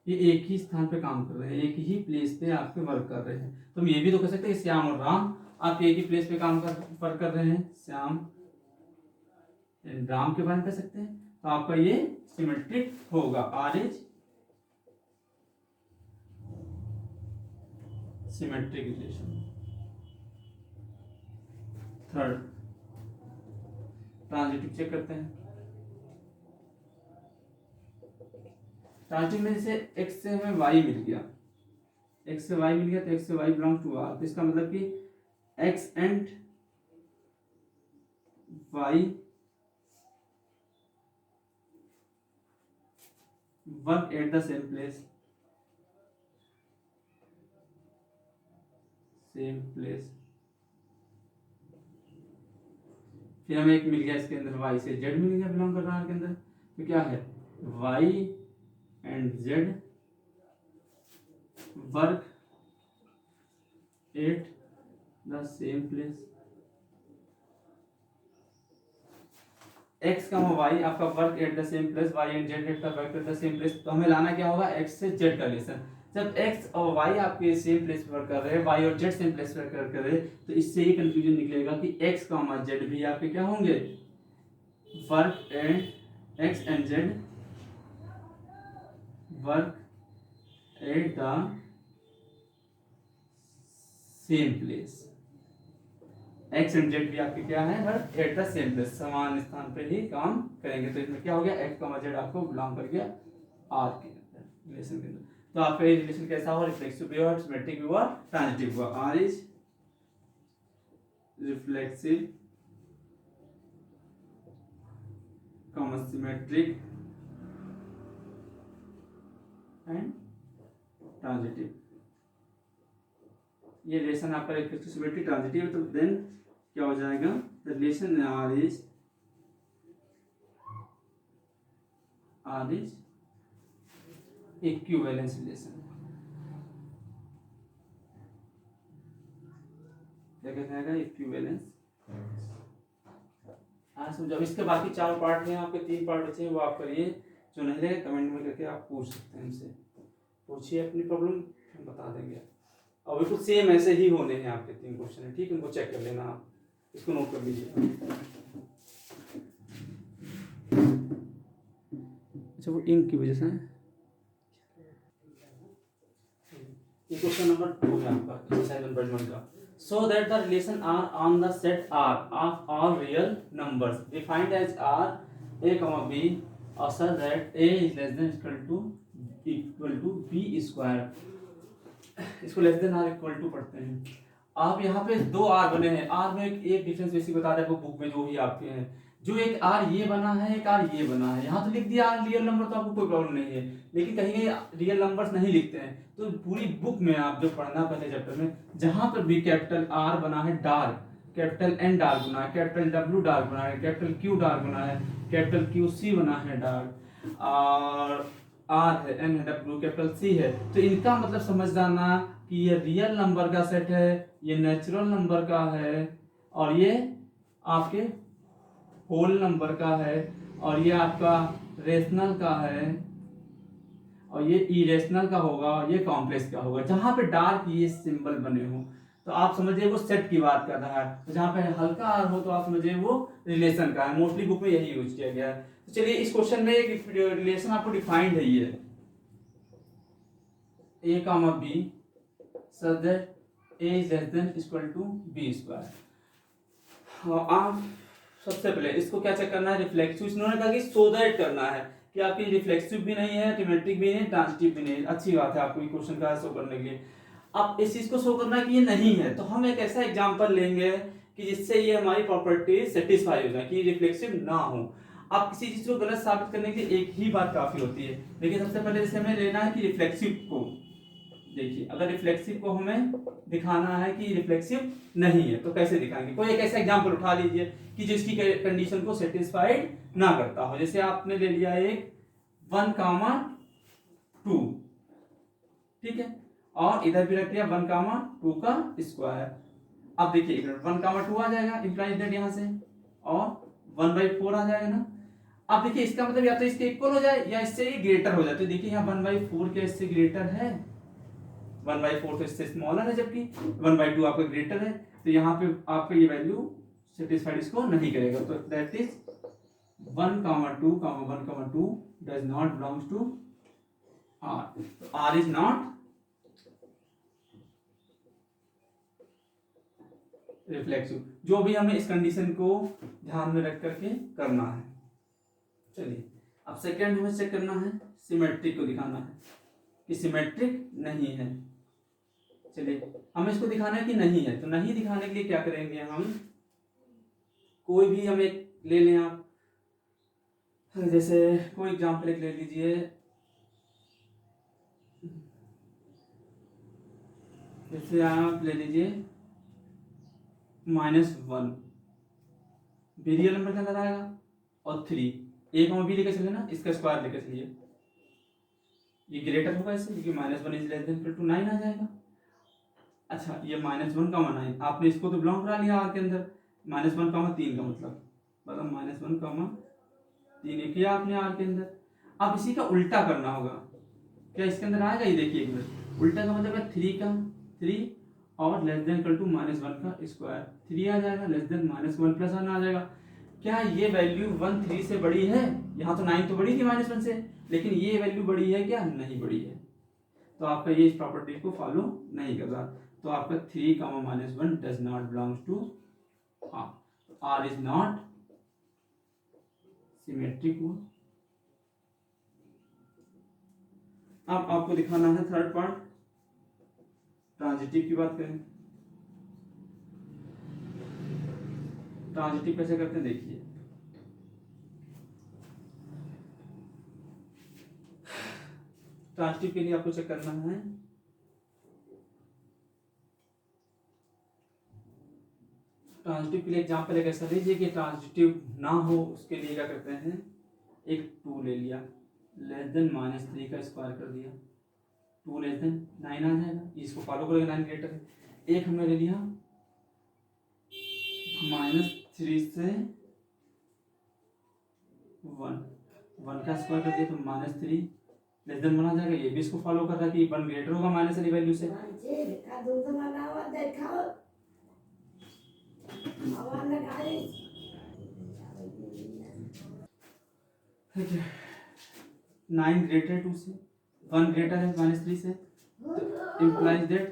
ये एक ही स्थान पे काम कर रहे हैं, एक ही प्लेस पे आपके वर्क कर रहे हैं। तो हम ये भी तो कह सकते हैं कि श्याम और राम आप एक ही प्लेस पे काम कर वर्क कर रहे हैं, श्याम एंड राम के बारे में कह सकते हैं। तो आपका ये सिमेट्रिक होगा, R is symmetric relation. Third transitive check करते हैं। ट्रांजिटिव में जैसे x से हमें y मिल गया, x से y मिल गया तो x से y बिलोंग टू r, तो इसका मतलब कि x and y work at the same place, same place. फिर हमें एक मिल गया इसके अंदर y से z मिल गया बिलोंग कर रहा है के अंदर, तो क्या है y and z work at the same place. x का y आपका work at the same place, y and z का work at the same place. तो हमें लाना क्या होगा, x से z का रिलेशन। जब x और y आपके सेम प्लेस पर कर रहे हैं, y और z सेम प्लेस पर कर रहे हैं, तो इससे ये कंफ्यूजन निकलेगा कि x का z भी आपके क्या होंगे, work and x and z work at the same place. x and z भी आपके क्या है, work at the same place, समान स्थान पे ही काम करेंगे। तो इसमें क्या हो गया, x z आपको बिलोंग कर गया r के अंदर, रिलेशन के अंदर। तो आपका ये रिलेशन कैसा हुआ, रिफ्लेक्सिव भी हुआ, सिमेट्रिक भी हुआ, ट्रांजिटिव हुआ। r is reflexive comma symmetric and transitive. ये रिलेशन आपका रिफ्लेक्सिव सिमेट्रिक ट्रांजिटिव है, तो देन क्या हो जाएगा, the relation r is equivalence relation. क्या कहते हैं, इक्विवेलेंस। हाँ समझो। अब इसके बाकी 4 पार्ट हैं, आपके 3 पार्ट बचे हैं, वो आप करिए। जो नहीं लगे कमेंट में करके आप पूछ सकते हैं, हमसे पूछिए अपनी प्रॉब्लम, हम बता देंगे। और बिल्कुल सेम ऐसे ही होने हैं आपके 3 क्वेश्चन है, ठीक है, उनको चेक कर लेना, आप इसको नोट कर लीजिए। अच्छा वो इंक की वजह से है। ये क्वेश्चन नंबर 2 है आपका एक्सरसाइज 1.1 का। So that the relation R on the set R of all real numbers defined as R a comma b or such that a is less than equal to b square। इसको less than or equal to पढ़ते हैं। आप यहाँ पे 2 are बने हैं, are में एक डिफरेंस बेसिक बता रहे हैं आपको बुक में जो ही आपके हैं, जो एक आर ये बना है, एक आर ये बना है। यहाँ तो लिख दिया आर रियल नंबर, तो आपको कोई प्रॉब्लम नहीं है, लेकिन कहीं कहीं रियल नंबर्स नहीं लिखते हैं। तो पूरी बुक में आप जो पढ़ना पहले चैप्टर में, जहां पर भी कैपिटल आर बना है डार्क, कैपिटल एन डार्क बना है, कैपिटल डब्ल्यू डार्क बना है, कैपिटल क्यू डार्क बना है, कैपिटल क्यू सी बना है डार्क, और आर है, एन है, डब्ल्यू कैपिटल सी है, तो इनका मतलब समझ जाना कि ये रियल नंबर का सेट है, ये नेचुरल नंबर का है, और ये आपके होल नंबर का है और ये आपका रेशनल का है और ये इरेशनल का होगा और ये कॉम्प्लेक्स का होगा, जहां पे डार्क ये सिंबल बने हो तो आप समझिए वो सेट की बात कर रहा है, तो जहां पे हल्का आर हो तो आप समझिए वो रिलेशन का है। मोस्टली बुक में यही यूज किया गया है। तो चलिए इस क्वेश्चन में एक रिलेशन आपको डिफाइंड है, ये a comma b such that a is less than equal to b square. आप सबसे पहले इसको क्या चेक करना है, रिफ्लेक्सिव। इन्होंने कहा कि सो दैट करना है कि आपकी रिफ्लेक्सिव भी नहीं है, ट्रिमेट्रिक भी नहीं, ट्रांजिटिव भी नहीं। अच्छी बात है, आपको क्वेश्चन का शो करने के लिए अब इस चीज को शो करना है कि ये नहीं है, तो हम एक ऐसा एग्जांपल लेंगे कि जिससे ये हमारी प्रॉपर्टी सेटिस्फाई हो जाए कि रिफ्लेक्सिव ना हो। अब किसी चीज को गलत साबित करने के लिए एक ही बात काफी होती है। देखिए सबसे पहले जैसे हमें लेना है कि रिफ्लेक्सिव को, देखिए अगर रिफ्लेक्सिव को हमें दिखाना है कि रिफ्लेक्सिव नहीं है तो कैसे दिखाएंगे। कोई एक ऐसा एग्जांपल उठा लीजिए कि जिसकी कंडीशन को सेटिस्फाइड ना करता हो। जैसे आपने ले लिया एक 1,2, ठीक है, और इधर भी रख दिया 1,2 का स्क्वायर। अब देखिए 1,2 आ जाएगा इंप्लाइज दैट यहाँ से, और 1/4 आ जाएगा ना। अब देखिए इसका मतलब या तो इसके इक्वल हो जाए या इससे ग्रेटर हो जाए। तो देखिए यहाँ 1/4 के इससे ग्रेटर है, 1/4 तो इससे स्मॉलर है, जबकि 1/2 आपका ग्रेटर है। तो यहाँ पे आपका ये वैल्यू सेटिस्फाइड इसको नहीं करेगा। तो that is 1,2 does not belongs to R. R is not reflexive. जो भी हमें इस कंडीशन को ध्यान में रख करके करना है। चलिए अब सेकंड हमें चेक करना है, सिमेट्रिक को दिखाना है कि सिमेट्रिक नहीं है। चलिए हमें इसको दिखाना है कि नहीं है, तो नहीं दिखाने के लिए क्या करेंगे हम, कोई भी हम एक ले लें आप, जैसे कोई एग्जांपल एक ले लीजिए, जैसे आप ले लीजिए -1, भी रियल नंबर के अंदर आएगा, और 3 एक हम भी लेकर चले ना, इसका स्क्वायर लेकर चलिए, ये ग्रेटर होगा इससे क्योंकि -1 इज लेस देन इक्वल टू 9 आ जाएगा। अच्छा ये -1 का 9, आपने इसको तो बिलोंग करा लिया आर के अंदर, -1 3 का मतलब -1 3 एक किया आपने आर के अंदर। अब इसी का उल्टा करना होगा, क्या इसके अंदर आएगा, ये देखिए एक मिनट, उल्टा का मतलब है 3 का 3 और लेस देन इक्वल टू -1 का स्क्वायर, 3 आ जाएगा, लेस देन -1 प्लस 1 आ जाएगा। क्या ये वैल्यू 1 3 से बड़ी है? यहाँ तो 9 तो बड़ी थी -1 से, लेकिन ये वैल्यू बड़ी है क्या? नहीं बड़ी है। तो आपका ये इस प्रॉपर्टी को फॉलो नहीं कर रहा। तो आपका 3, -1 does not belongs to R. R is not symmetric हुआ। अब आपको दिखाना है थर्ड पार्ट, ट्रांजिटिव की बात करें। ट्रांजिटिव कैसे करते हैं देखिए, ट्रांजिटिव के लिए आपको चेक करना है, ट्रांजिटिव के लिए एग्जांपल एक ऐसा लीजिए कि ट्रांजिटिव ना हो, उसके लिए क्या करते हैं, एक 2 ले लिया, लेस देन -3 का स्क्वायर कर दिया, 2 लेस देन 9 आ जाएगा, इसको फॉलो करेगा, 9 ग्रेटर है। एक हमने ले लिया -3 से 1 का स्क्वायर कर दिया, तो -3 लेस देन 1 आ जाएगा। ये भी इसको फॉलो कर रहा है कि 1 ग्रेटर होगा माइनस वाली वैल्यू से। ठीक है, 9 ग्रेटर 2 से, 1 ग्रेटर है -3 से, तो इम्प्लाइज दैट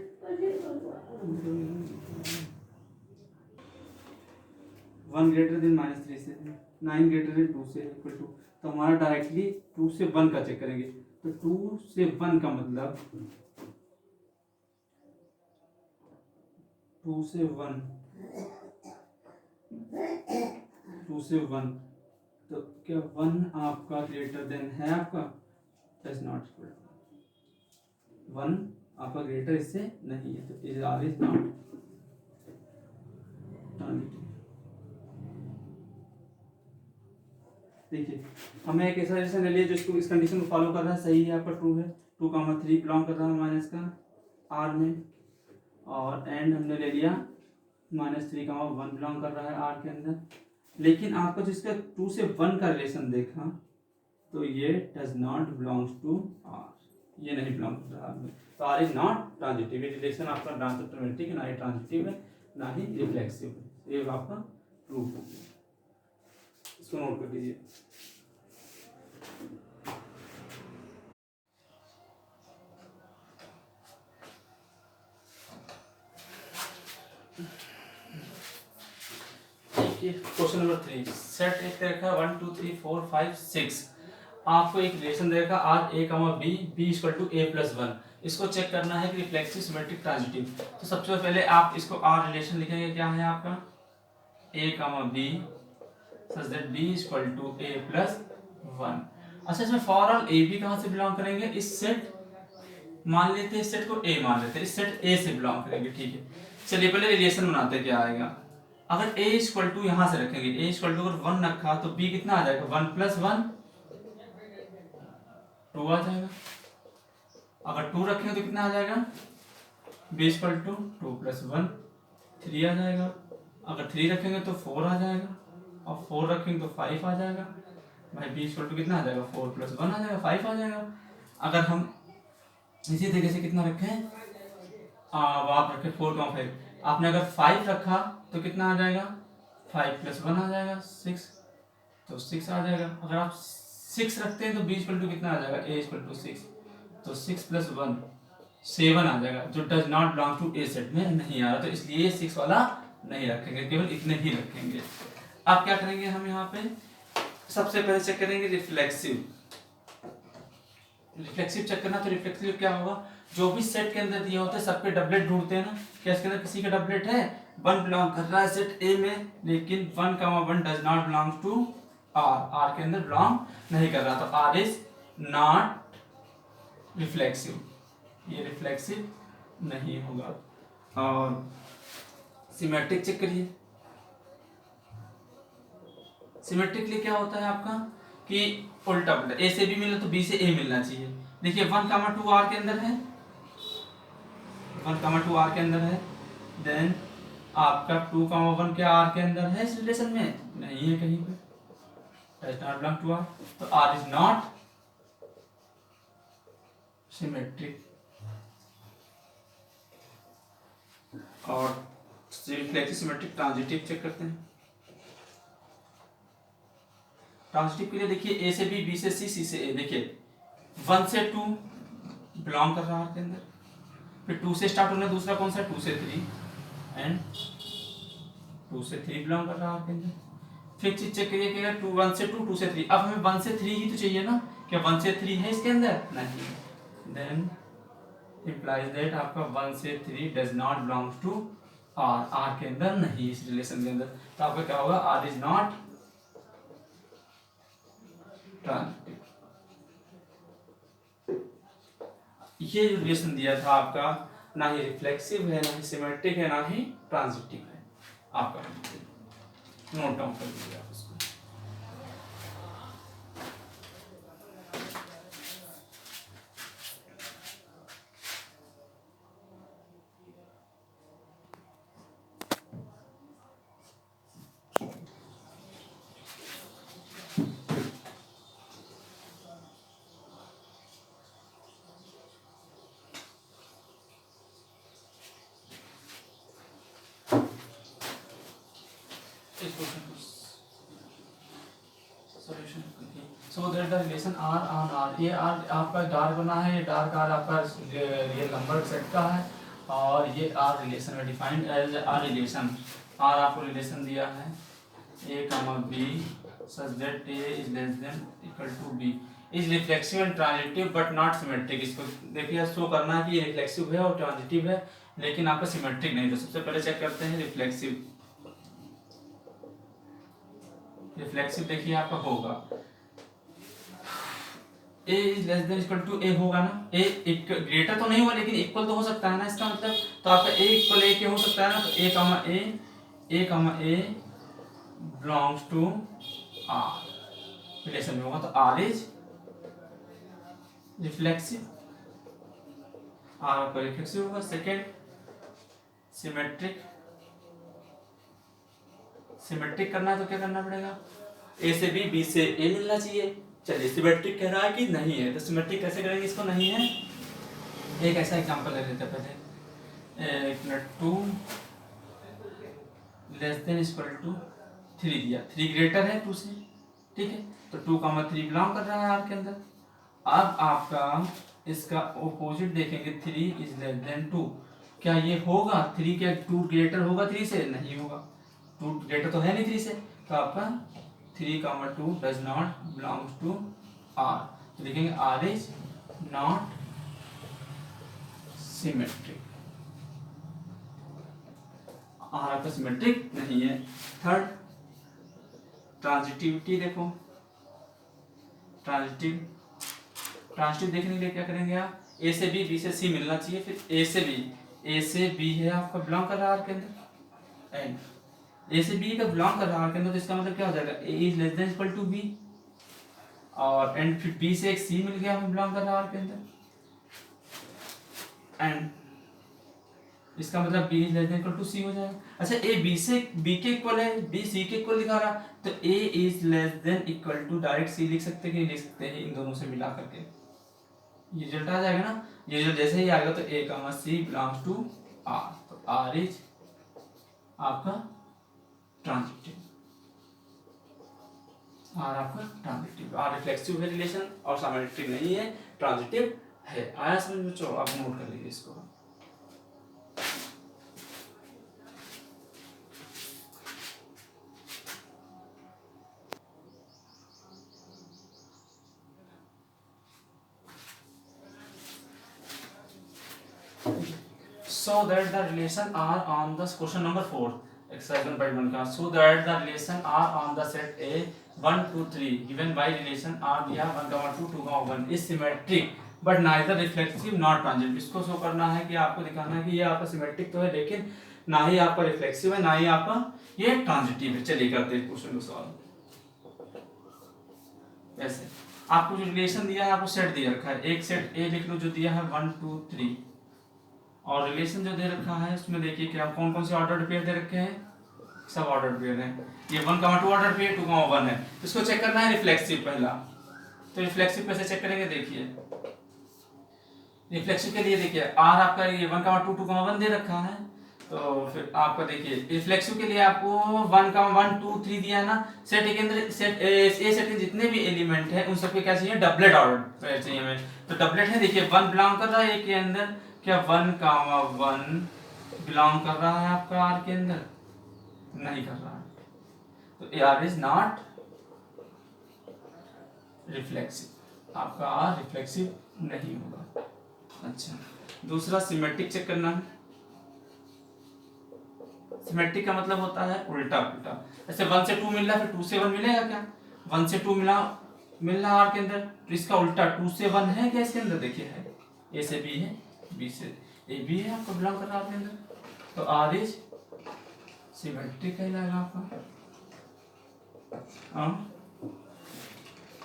1 ग्रेटर देन -3 से, 9 ग्रेटर देन 2 से इक्वल टू, तो हमारा डायरेक्टली 2 से 1 का चेक करेंगे। तो 2 से 1 का मतलब 2 से 1, 2 से 1, तो क्या 1 आपका ग्रेटर देन है आपका, डज नॉट इक्वल टू 1 आपका ग्रेटर इससे नहीं है, तो is R is not transitive. देखिए हमें एक ऐसा रिलेशन ले लिया जिसको इस कंडीशन को फॉलो कर रहा है, सही है, आपका 2 है, 2,3 बिलोंग कर रहा है माइनस का आर में, और एंड हमने ले लिया -3,1 बिलोंग कर रहा है आर के अंदर। लेकिन आपको जिसका 2 से 1 का रिलेशन देखा तो ये does not belongs to R, ये नहीं बिलोंग कर रहा है। तो आर इज नॉट ट्रांजिटिव, ये रिलेशन आपका नॉन सिस्टमैटिक है, ना ही ट्रांजिटिव है, ना ही रिफ्लेक्सिव है। ये आपका प्रूफ हो गया, इसको नोट कर लीजिए। क्वेश्चन नंबर 3, सेट एक रखा 1 2 3 4 5 6, आपको एक रिलेशन देगा R a comma b, b equal to a plus 1। इसको चेक करना है कि रिफ्लेक्सिव सिमेट्रिक ट्रांजिटिव। तो सबसे पहले आप इसको आर रिलेशन लिखेंगे, क्या है आपका a comma b such that b equal to a plus 1। अच्छा, इसमें फॉर ऑल ए बी कहाँ से बिलोंग करेंगे, इस सेट मान लेते हैं, इस सेट को ए मान लेते हैं, इस सेट ए से बिलोंग करेंगे, ठीक है। चलिए पहले रिलेशन बनाते हैं, क्या आएगा। अगर a इक्वल टू यहाँ से रखेंगे, a इक्वल टू अगर 1 रखा तो b कितना आ जाएगा, 1 प्लस 1 2 आ जाएगा। अगर 2 रखेंगे तो कितना आ जाएगा, b इक्वल टू 2 प्लस 1 3 आ जाएगा। अगर 3 रखेंगे तो 4 आ जाएगा, और 4 रखेंगे तो 5 आ जाएगा। भाई b इक्वल टू कितना आ जाएगा, 4 प्लस 1 आ जाएगा, 5 आ जाएगा। अगर हम इसी तरीके से कितना रखें, आप रखें 4,5, आपने अगर 5 रखा तो कितना आ जाएगा, 5 प्लस 1 आ जाएगा 6, तो 6 आ जाएगा। अगर आप 6 रखते हैं तो b इक्वल टू कितना आ जाएगा, a इक्वल टू 6, तो 6 प्लस 1 7 आ जाएगा, जो does not belong to a set में नहीं आ रहा, तो इसलिए 6 वाला नहीं रखेंगे, केवल इतने ही रखेंगे। अब क्या करेंगे हम यहाँ पे, सबसे पहले चेक करेंगे रिफ्लेक्सिव। रिफ्लेक्सिव चेक करना, तो रिफ्लेक्सिव क्या होगा, जो भी सेट के अंदर दिए होते हैं सबके डबलेट ढूंढते हैं ना। क्या इसके अंदर किसी का डबलेट है, 1 बिलोंग कर रहा है सेट ए में, लेकिन 1 comma 1 does not belong to R, R के अंदर बिलोंग नहीं कर रहा, तो आर इज नॉट रिफ्लेक्सिव, ये रिफ्लेक्सिव नहीं होगा। और सिमेट्रिक चेक करिए, सिमेट्रिक लिए क्या होता है आपका कि उल्टा पुल्टा, ए से बी मिला तो बी से ए मिलना चाहिए। देखिए 1 कमा 2 आर के अंदर है, 1 कमा 2 आर के अंदर है, देन आपका 2 कमा 1 क्या आर के अंदर है, इस रिलेशन में नहीं है कहीं पे, does not belong to R, तो आर इज नॉट सिमेट्रिक। और रिफ्लेक्सिव सिमेट्रिक ट्रांजिटिव चेक करते हैं। ट्रांजिटिव के लिए देखिए ए से बी, बी से सी, सी से ए, देखिए 1 से 2 बिलोंग कर रहा है के अंदर, फिर 2 से स्टार्ट होना, दूसरा कौन सा 2 से 3, एंड 2 से 3 बिलोंग कर रहा है के अंदर। फिर चीज चेक करिए कि 2 1 से 2, 2 से 3, अब हमें 1 से 3 ही तो चाहिए ना, क्या 1 से 3 है इसके अंदर, नहीं, देन implies that आपका 1 से 3 does not belong to R, R के अंदर नहीं, इस रिलेशन के अंदर, तो आपका क्या होगा, R is not ट्रांजिटिव। ये जो रिलेशन दिया था आपका, ना ही रिफ्लेक्सिव है, ना ही सिमेट्रिक है, ना ही ट्रांजिटिव है, आपका नोट डाउन कर लीजिए आप इसको। So that the relation R on R, ये R आपका डार्क बना है, ये डार्क R आपका रियल नंबर सेट का है, और ये R रिलेशन है, defined as R relation. R आपको रिलेशन दिया है A कमा B such that A is less than equal to B is reflexive and transitive but not symmetric। इसको देखिए शो करना है कि ये रिफ्लेक्सिव है और ट्रांजिटिव है, लेकिन आपका सिमेट्रिक नहीं। तो सबसे पहले चेक करते हैं रिफ्लेक्सिव। रिफ्लेक्सिव देखिए आपका होगा a is less than equal टू a होगा ना, a ग्रेटर तो नहीं होगा लेकिन इक्वल तो हो सकता है ना, इसका मतलब तो आपका a इक्वल a के हो सकता है ना, तो a comma a belongs to r relation में होगा, तो r इज रिफ्लेक्सिव, r आपका रिफ्लेक्सिव होगा। सेकेंड सिमेट्रिक, सिमेट्रिक करना है तो क्या करना पड़ेगा, ए से बी से ए मिलना चाहिए। चलिए सिमेट्रिक कह रहा है कि नहीं है, तो सिमेट्रिक कैसे करेंगे इसको, नहीं है। एक ऐसा एग्जांपल ले लेते हैं पहले, एक मिनट, 2 लेस देन इक्वल टू 3 दिया, 3 ग्रेटर है 2 से, ठीक है, तो 2,3 बिलोंग कर रहा है आर के अंदर। अब आपका इसका ऑपोजिट देखेंगे, 3 इज लेस देन 2, क्या ये होगा 3 क्या 2 ग्रेटर होगा 3 से, नहीं होगा, 2 ग्रेटर तो है नहीं 3 से, तो आपका 3,2 does not belongs to R, तो लिखेंगे R is not symmetric, R आपका सिमेट्रिक नहीं है। थर्ड, ट्रांजिटिविटी देखो, ट्रांजिटिव देखने के लिए क्या करेंगे आप, ए से बी से सी मिलना चाहिए, फिर ए से बी है आपका बिलोंग कर रहा है आर के अंदर, एंड ए से बी का बिलोंग कर रहा है आर के अंदर, तो इसका मतलब क्या हो जाएगा, A is less than equal to B, और एंड फिर बी से एक सी मिल गया हमें बिलोंग कर रहा है आर के अंदर, एंड इसका मतलब b is less than equal to C हो जाएगा। अच्छा ए बी के इक्वल है, बी सी के इक्वल दिखा रहा, तो a is less than equal to direct C लिख सकते हैं कि नहीं लिख सकते हैं, इन दोनों से मिला करके ये रिजल्ट आ जाएगा ना, ये जो जैसे ही आएगा तो a कमा c बिलोंग्स टू r, तो r इज आपका ट्रांजिटिव, r आपका ट्रांजिटिव, r रिफ्लेक्सिव है रिलेशन और सिमेट्रिक नहीं है, ट्रांजिटिव है। आया समझ में, चलो आप नोट कर लीजिए इसको। So that the relation are on the question number 4 exercise 1.1 का, so that the relation are on the set A 1 2 3 given by relation R दिया 1, 2, 2, 1 is symmetric but neither reflexive not transitive। इसको show करना है कि आपको दिखाना है कि ये आपका सिमेट्रिक तो है लेकिन ना ही आपका रिफ्लेक्सिव है ना ही आपका ये ट्रांजिटिव है। चलिए करते हैं क्वेश्चन को सॉल्व। ऐसे आपको जो रिलेशन दिया है, आपको सेट दिया रखा है, एक सेट ए लिख लो जो दिया है 1 2 3, और रिलेशन जो दे रखा है उसमें देखिए कि आप कौन कौन से ऑर्डर पेयर दे रखे हैं, सब ऑर्डर पेयर हैं, ये 1, 2 ऑर्डर पेयर 2, 1 है, इसको चेक करना है रिफ्लेक्सिव पहला, तो रिफ्लेक्सिव कैसे चेक करेंगे, देखिए रिफ्लेक्सिव के लिए देखिए आर आपका ये 1, 2, 2, 1 दे रखा है, तो फिर आपका देखिए रिफ्लेक्सिव के लिए आपको 1, 1, 2, 3 दिया है ना, सेट के अंदर सेट ए सेट के जितने भी एलिमेंट हैं उन सबके क्या चाहिए, डबलेट ऑर्डर चाहिए हमें, तो डबलेट है, देखिए 1 बिलोंग कर रहा है ए के अंदर, क्या 1, 1 बिलोंग कर रहा है आपका आर के अंदर, नहीं कर रहा है, तो आर इज नॉट रिफ्लेक्सिव, आपका आर रिफ्लेक्सिव नहीं होगा। अच्छा दूसरा सिमेट्रिक चेक करना है, सिमेट्रिक का मतलब होता है उल्टा उल्टा, ऐसे 1 से 2 मिल रहा है फिर 2 से 1 मिलेगा क्या, 1 से 2 मिल रहा आर के अंदर, तो इसका उल्टा 2 से 1 है क्या इसके अंदर, देखिए है, ए से बी है, बी से ए बी है, आपको बिलोंग कर रहा है आपके अंदर, तो आर इज सिमेट्रिक कहलाएगा आपका।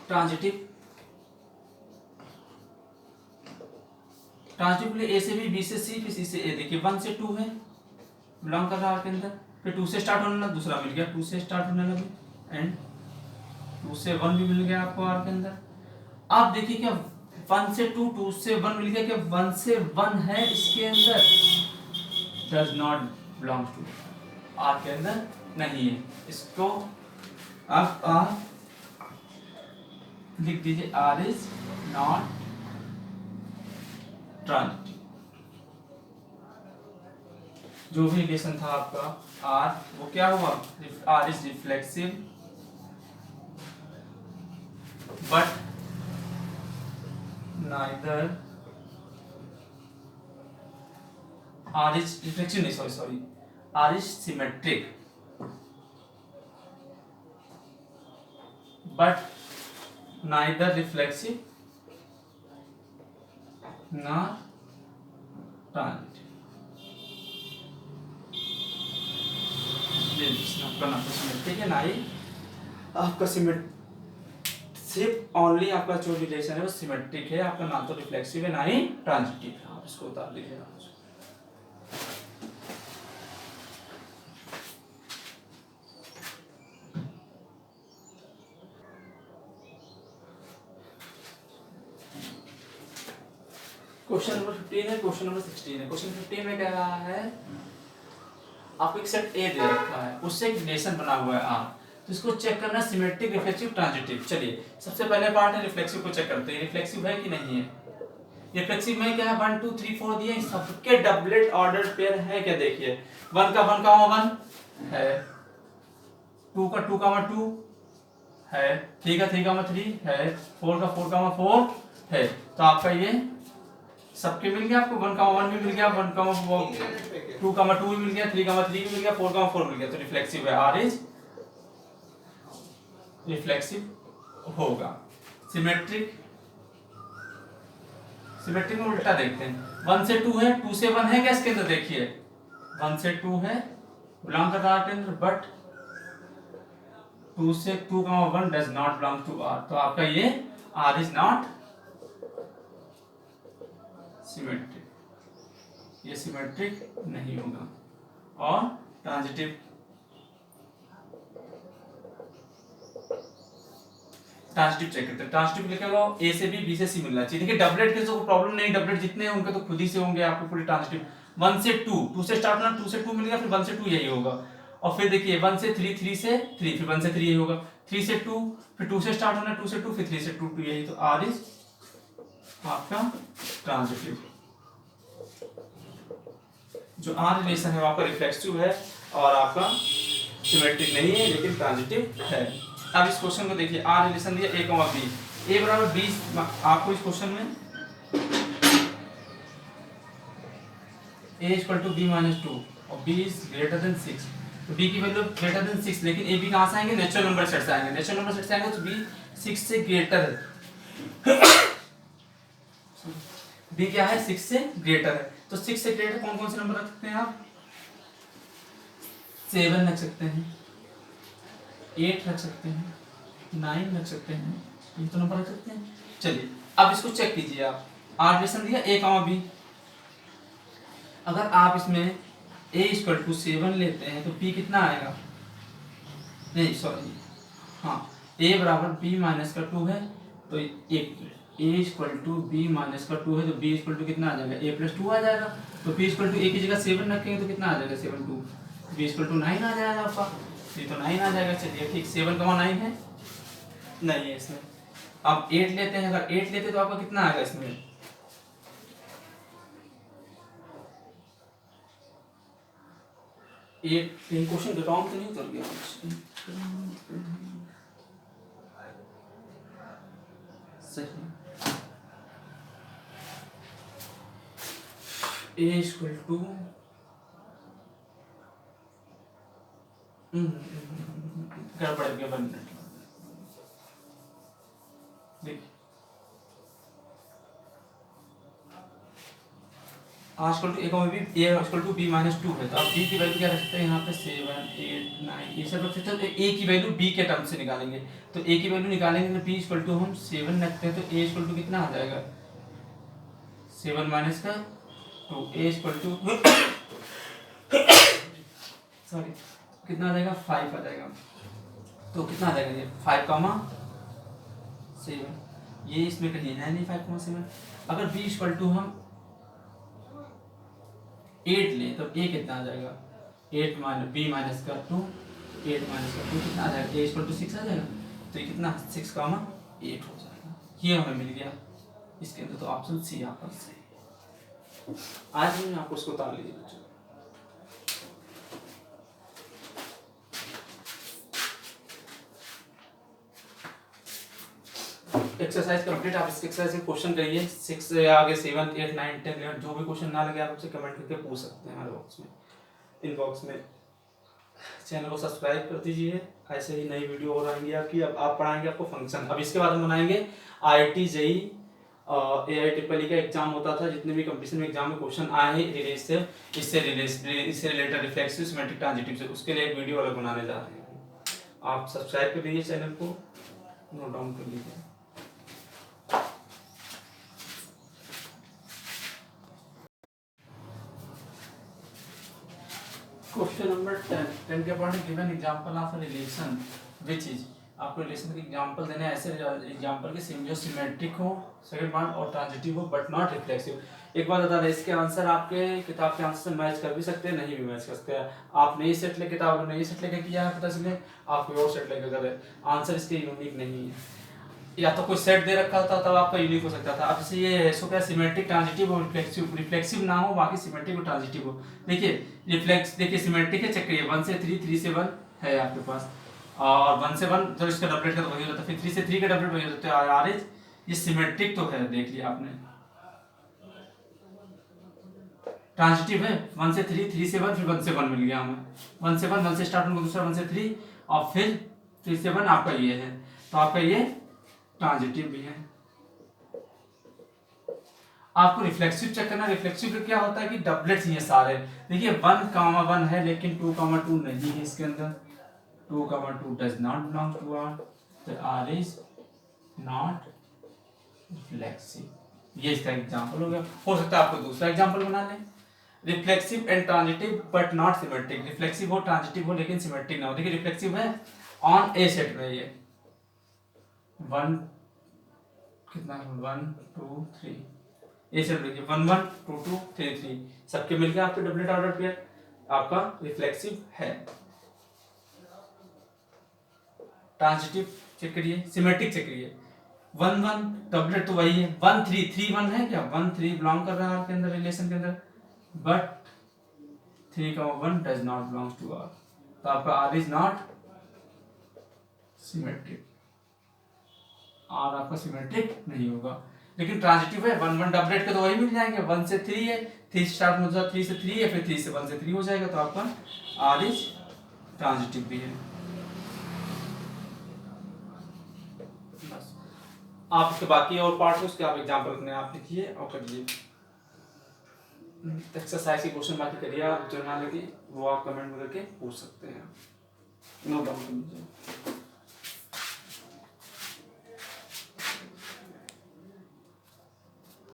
ट्रांजिटिव के लिए ए से बी से सी फिर सी से ए, देखिए 1 से 2 है बिलोंग कर रहा है आपके अंदर, फिर 2 से स्टार्ट होने लगा, दूसरा मिल गया 2 से स्टार्ट होने लगा, एंड 2 से 1 भी मिल गया आपको आर के अंदर। आप देखिए क्या 1 से 2, 2 से 1 मिल गया, क्या 1 से 1 है इसके अंदर, does not belong to R के अंदर नहीं है, इसको आप लिख दीजिए आर इज नॉट ट्रांजिटिव। जो भी रिलेशन था आपका आर वो क्या हुआ, R is reflexive but neither R is reflection नहीं sorry R is symmetric but neither reflexive nor transitive। ये आपका ना तो सिमेट्रिक है ना ही आपका सिमेट्रिक, सिर्फ ओनली आपका जो रिलेशन है वो सिमेट्रिक है, आपका ना तो रिफ्लेक्सिव है ना ही ट्रांजिटिव है। आप इसको उतार लीजिए। क्वेश्चन नंबर 15 है, क्वेश्चन नंबर 16 है। क्वेश्चन 15 में कह रहा है आपको एक सेट ए दे रखा है, उससे एक रिलेशन बना हुआ है आर, तो इसको चेक करना सिमेट्रिक, रिफ्लेक्सिव, ट्रांजिटिव। चलिए सबसे पहले पार्ट है रिफ्लेक्सिव को चेक करते हैं, रिफ्लेक्सिव है कि नहीं है। रिफ्लेक्सिव में क्या है 1 2 3 4 दिए, सबके डबलेट ऑर्डर पेयर है क्या, देखिए 1 का 1 है, 2 का 2 है, 3 का 3 है, 4 का 4 है। तो आपका ये सबके मिल गया, आपको 1 1 भी मिल गया, 1 2 2 भी मिल गया, 3 3 भी मिल गया, 4 4 मिल गया। तो रिफ्लेक्सिव है, आर इज रिफ्लेक्सिव होगा। सिमेट्रिक, सिमेट्रिक में उल्टा देखते हैं, 1 से 2 है, 2 से 1 है क्या इसके अंदर, देखिए 1 से 2 है, बिलोंग करता है अंदर, बट 2 से 2 1 does not belong to R. तो आपका ये आर इज नॉट सिमेट्रिक, ये सिमेट्रिक नहीं होगा। और ट्रांजिटिव, ट्रांजिटिव चेक करते हैं। ट्रांजिटिव लिखेगा ए से बी, बी से सी मिलना चाहिए। देखिए डबलेट के तो कोई प्रॉब्लम नहीं, डबलेट जितने हैं उनके तो खुद ही से होंगे, आपको पूरे ट्रांजिटिव 1 से 2 से स्टार्ट होना, 2 से 2 मिल गया, फिर 1 से 2 यही होगा। और फिर देखिए 1 से 3, 3 से 3, फिर 1 से 3 यही होगा, 3 से 2, फिर 2 से स्टार्ट होना, 2 से 2, फिर 3 से 2, 2 यही। तो आर इज आपका ट्रांजिटिव। जो आर रिलेशन है वो आपका रिफ्लेक्सिव है और आपका सिमेट्रिक नहीं है, लेकिन ट्रांजिटिव है। अब इस क्वेश्चन को देखिए, आर रिलेशन दिया ए कॉमा बी, ए बराबर 20, आपको इस क्वेश्चन में a equal to b minus 2 और b इज ग्रेटर देन 6, तो b की वैल्यू ग्रेटर देन 6, लेकिन a b कहाँ से आएंगे, नेचुरल नंबर सेट से आएंगे, नेचुरल नंबर सेट से आएंगे तो b 6 से ग्रेटर है। b क्या है, 6 से ग्रेटर है, तो 6 से ग्रेटर कौन कौन से नंबर रख सकते हैं आप, 7 रख सकते हैं, 8 रख सकते हैं, 9 रख सकते हैं, ये तो नंबर रख सकते हैं। चलिए अब इसको चेक कीजिए आप, आर रिलेशन दिया a कॉमा b, अगर आप इसमें a इक्वल टू 7 लेते हैं तो b कितना आएगा, नहीं सॉरी, हाँ a बराबर b माइनस का 2 है, तो a equal to b minus का 2 है, तो b इक्वल टू कितना आ जाएगा, a प्लस 2 आ जाएगा। तो b इक्वल टू a की जगह 7 रखेंगे तो कितना आ जाएगा, 7 2, b इक्वल टू 9 आ जाएगा आपका, ये तो 9 आ जाएगा। चलिए ठीक, 7 का 9 है नहीं है इसमें। अब 8 लेते हैं, अगर 8 लेते तो आपका कितना आएगा इसमें, 8, क्वेश्चन रॉन्ग तो नहीं उतर गया सही, a इक्वल टू गड़बड़ गया, 1 मिनट देखिए, R equal to a comma b, a equal to b minus 2 है, तो आप बी की वैल्यू क्या रख सकते हैं यहाँ पे, 7 8 9 ये सब रख सकते हैं। तो ए की वैल्यू बी के टर्म से निकालेंगे, तो ए की वैल्यू निकालेंगे तो बी इक्वल टू हम 7 रखते हैं, तो ए इक्वल टू कितना आ जाएगा, 7 माइनस का 2, ए इक्वल टू सॉरी कितना आ जाएगा, 5 आ जाएगा। तो कितना आ जाएगा ये 5 कामा 7, ये इसमें कहीं है नहीं 5 कामा 7। अगर b इक्वल टू हम 8 लें तो a कितना आ जाएगा, 8 माइनस b माइनस का 2, 8 माइनस का 2 कितना आ जाएगा, a इक्वल टू 6 आ जाएगा। तो ये कितना 6 कामा 8 हो जाएगा, ये हमें मिल गया इसके अंदर। तो ऑप्शन सी यहाँ पर सही है। आज मैं आपको इसको उतार लीजिए बच्चों। एक्सरसाइज कंप्लीट, आप इसके एक्सरसाइज के क्वेश्चन करिए, 6 से आगे 7 8 9 10 11 जो भी क्वेश्चन ना लगे आप हमसे कमेंट करके पूछ सकते हैं हमारे बॉक्स में, इनबॉक्स में। चैनल को सब्सक्राइब कर दीजिए, ऐसे ही नई वीडियो और आएंगी आपकी। अब आप पढ़ाएंगे आपको फंक्शन, अब इसके बाद हम बनाएंगे IIT JEE AIEEE का एग्जाम होता था, जितने भी कंपटीशन में एग्जाम में क्वेश्चन आए हैं इससे रिलेटेड रिफ्लेक्सिव सिमेट्रिक ट्रांजिटिव से, उसके लिए एक वीडियो अलग बनाने जा रहे हैं। आप सब्सक्राइब कर लीजिए, चैनल को नोट डाउन कर लीजिए। क्वेश्चन नंबर 10 के point given example of relation which is, आपको रिलेशन के एग्जांपल देने हैं, ऐसे एग्जांपल के जो सिमेट्रिक हो, सेकंड पॉइंट, और ट्रांजिटिव हो बट नॉट रिफ्लेक्सिव। एक बात बता दें, इसके आंसर आपके किताब के आंसर से मैच कर भी सकते हैं, नहीं भी मैच कर सकते हैं। आप नई सेट लेके, किताब नई सेट लेके किया है पता चले, आप कोई और सेट लेके करें, आंसर इसके यूनिक नहीं है। या तो कोई सेट दे रखा होता तब आपका यूनिक हो सकता था। अब जैसे ये है, इसको क्या सिमेट्रिक, ट्रांजिटिव और रिफ्लेक्सिव, रिफ्लेक्सिव ना हो, बाकी सिमेट्रिक और ट्रांजिटिव हो। देखिए रिफ्लेक्स, देखिए सिमेट्रिक है, चेक करिए 1 से 3, 3 से 1 है आपके पास, और 1 से 1 जब इसका डबलेट का तो वही होता है, फिर 3 से 3 का डबलेट वही होता है, आर एच ये सिमेट्रिक तो है, देख लिया आपने। ट्रांजिटिव है 1 से 3, 3 से 1, फिर 1 से 1 मिल गया हमें, 1 से 1, 1 से स्टार्ट होगा, दूसरा 1 से 3, और फिर 3 से 1 आपका ये है, तो आपका ये ट्रांजिटिव भी है। आपको रिफ्लेक्सिव चेक करना, रिफ्लेक्सिव का क्या होता है कि डबलेट्स ही है सारे। देखिए 1, 1 है लेकिन 2, 2 नहीं है इसके अंदर, 2, 2 does not belong to R, तो आर इज नॉट रिफ्लेक्सिव। ये इसका एग्जांपल हो गया। हो सकता है आपको दूसरा एग्जांपल बना लें, reflexive and transitive but not symmetric. Reflexive हो, ट्रांजिटिव हो, लेकिन सिमेट्रिक ना हो। देखिए रिफ्लेक्सिव है ऑन ए सेट में, ये 1 कितना, 1, 2, 3 ए सेट देखिए, 1, 1, 2, 2, 3, 3 सबके मिलके आपके डबलेट ऑर्डर पेयर आपका रिफ्लेक्सिव है। ट्रांजिटिव चेक करिए, सिमेट्रिक चेक करिए, 1, 1 डबलेट तो वही है, 1, 3, 3, 1 है क्या, 1, 3 बिलोंग कर रहा है आपके अंदर, रिलेशन के अंदर, but 3, 1 does not belong to R, तो आपका R is not symmetric, R आपका सिमेट्रिक नहीं होगा। लेकिन ट्रांजिटिव है, 1, 1 डबलेट के तो वही मिल जाएंगे, 1 से 3 है, 3 स्टार्ट में 3 से 3 है, फिर 3 से 1 से 3 हो जाएगा, तो आपका आर इज ट्रांजिटिव भी है। बस आप इसके बाकी और पार्ट है उसके आप एग्जांपल अपने आप लिखिए और करिए। एक्सरसाइज के क्वेश्चन बाकी करिए, आप जो ना लगे वो आप कमेंट में करके पूछ सकते हैं, नो डाउट।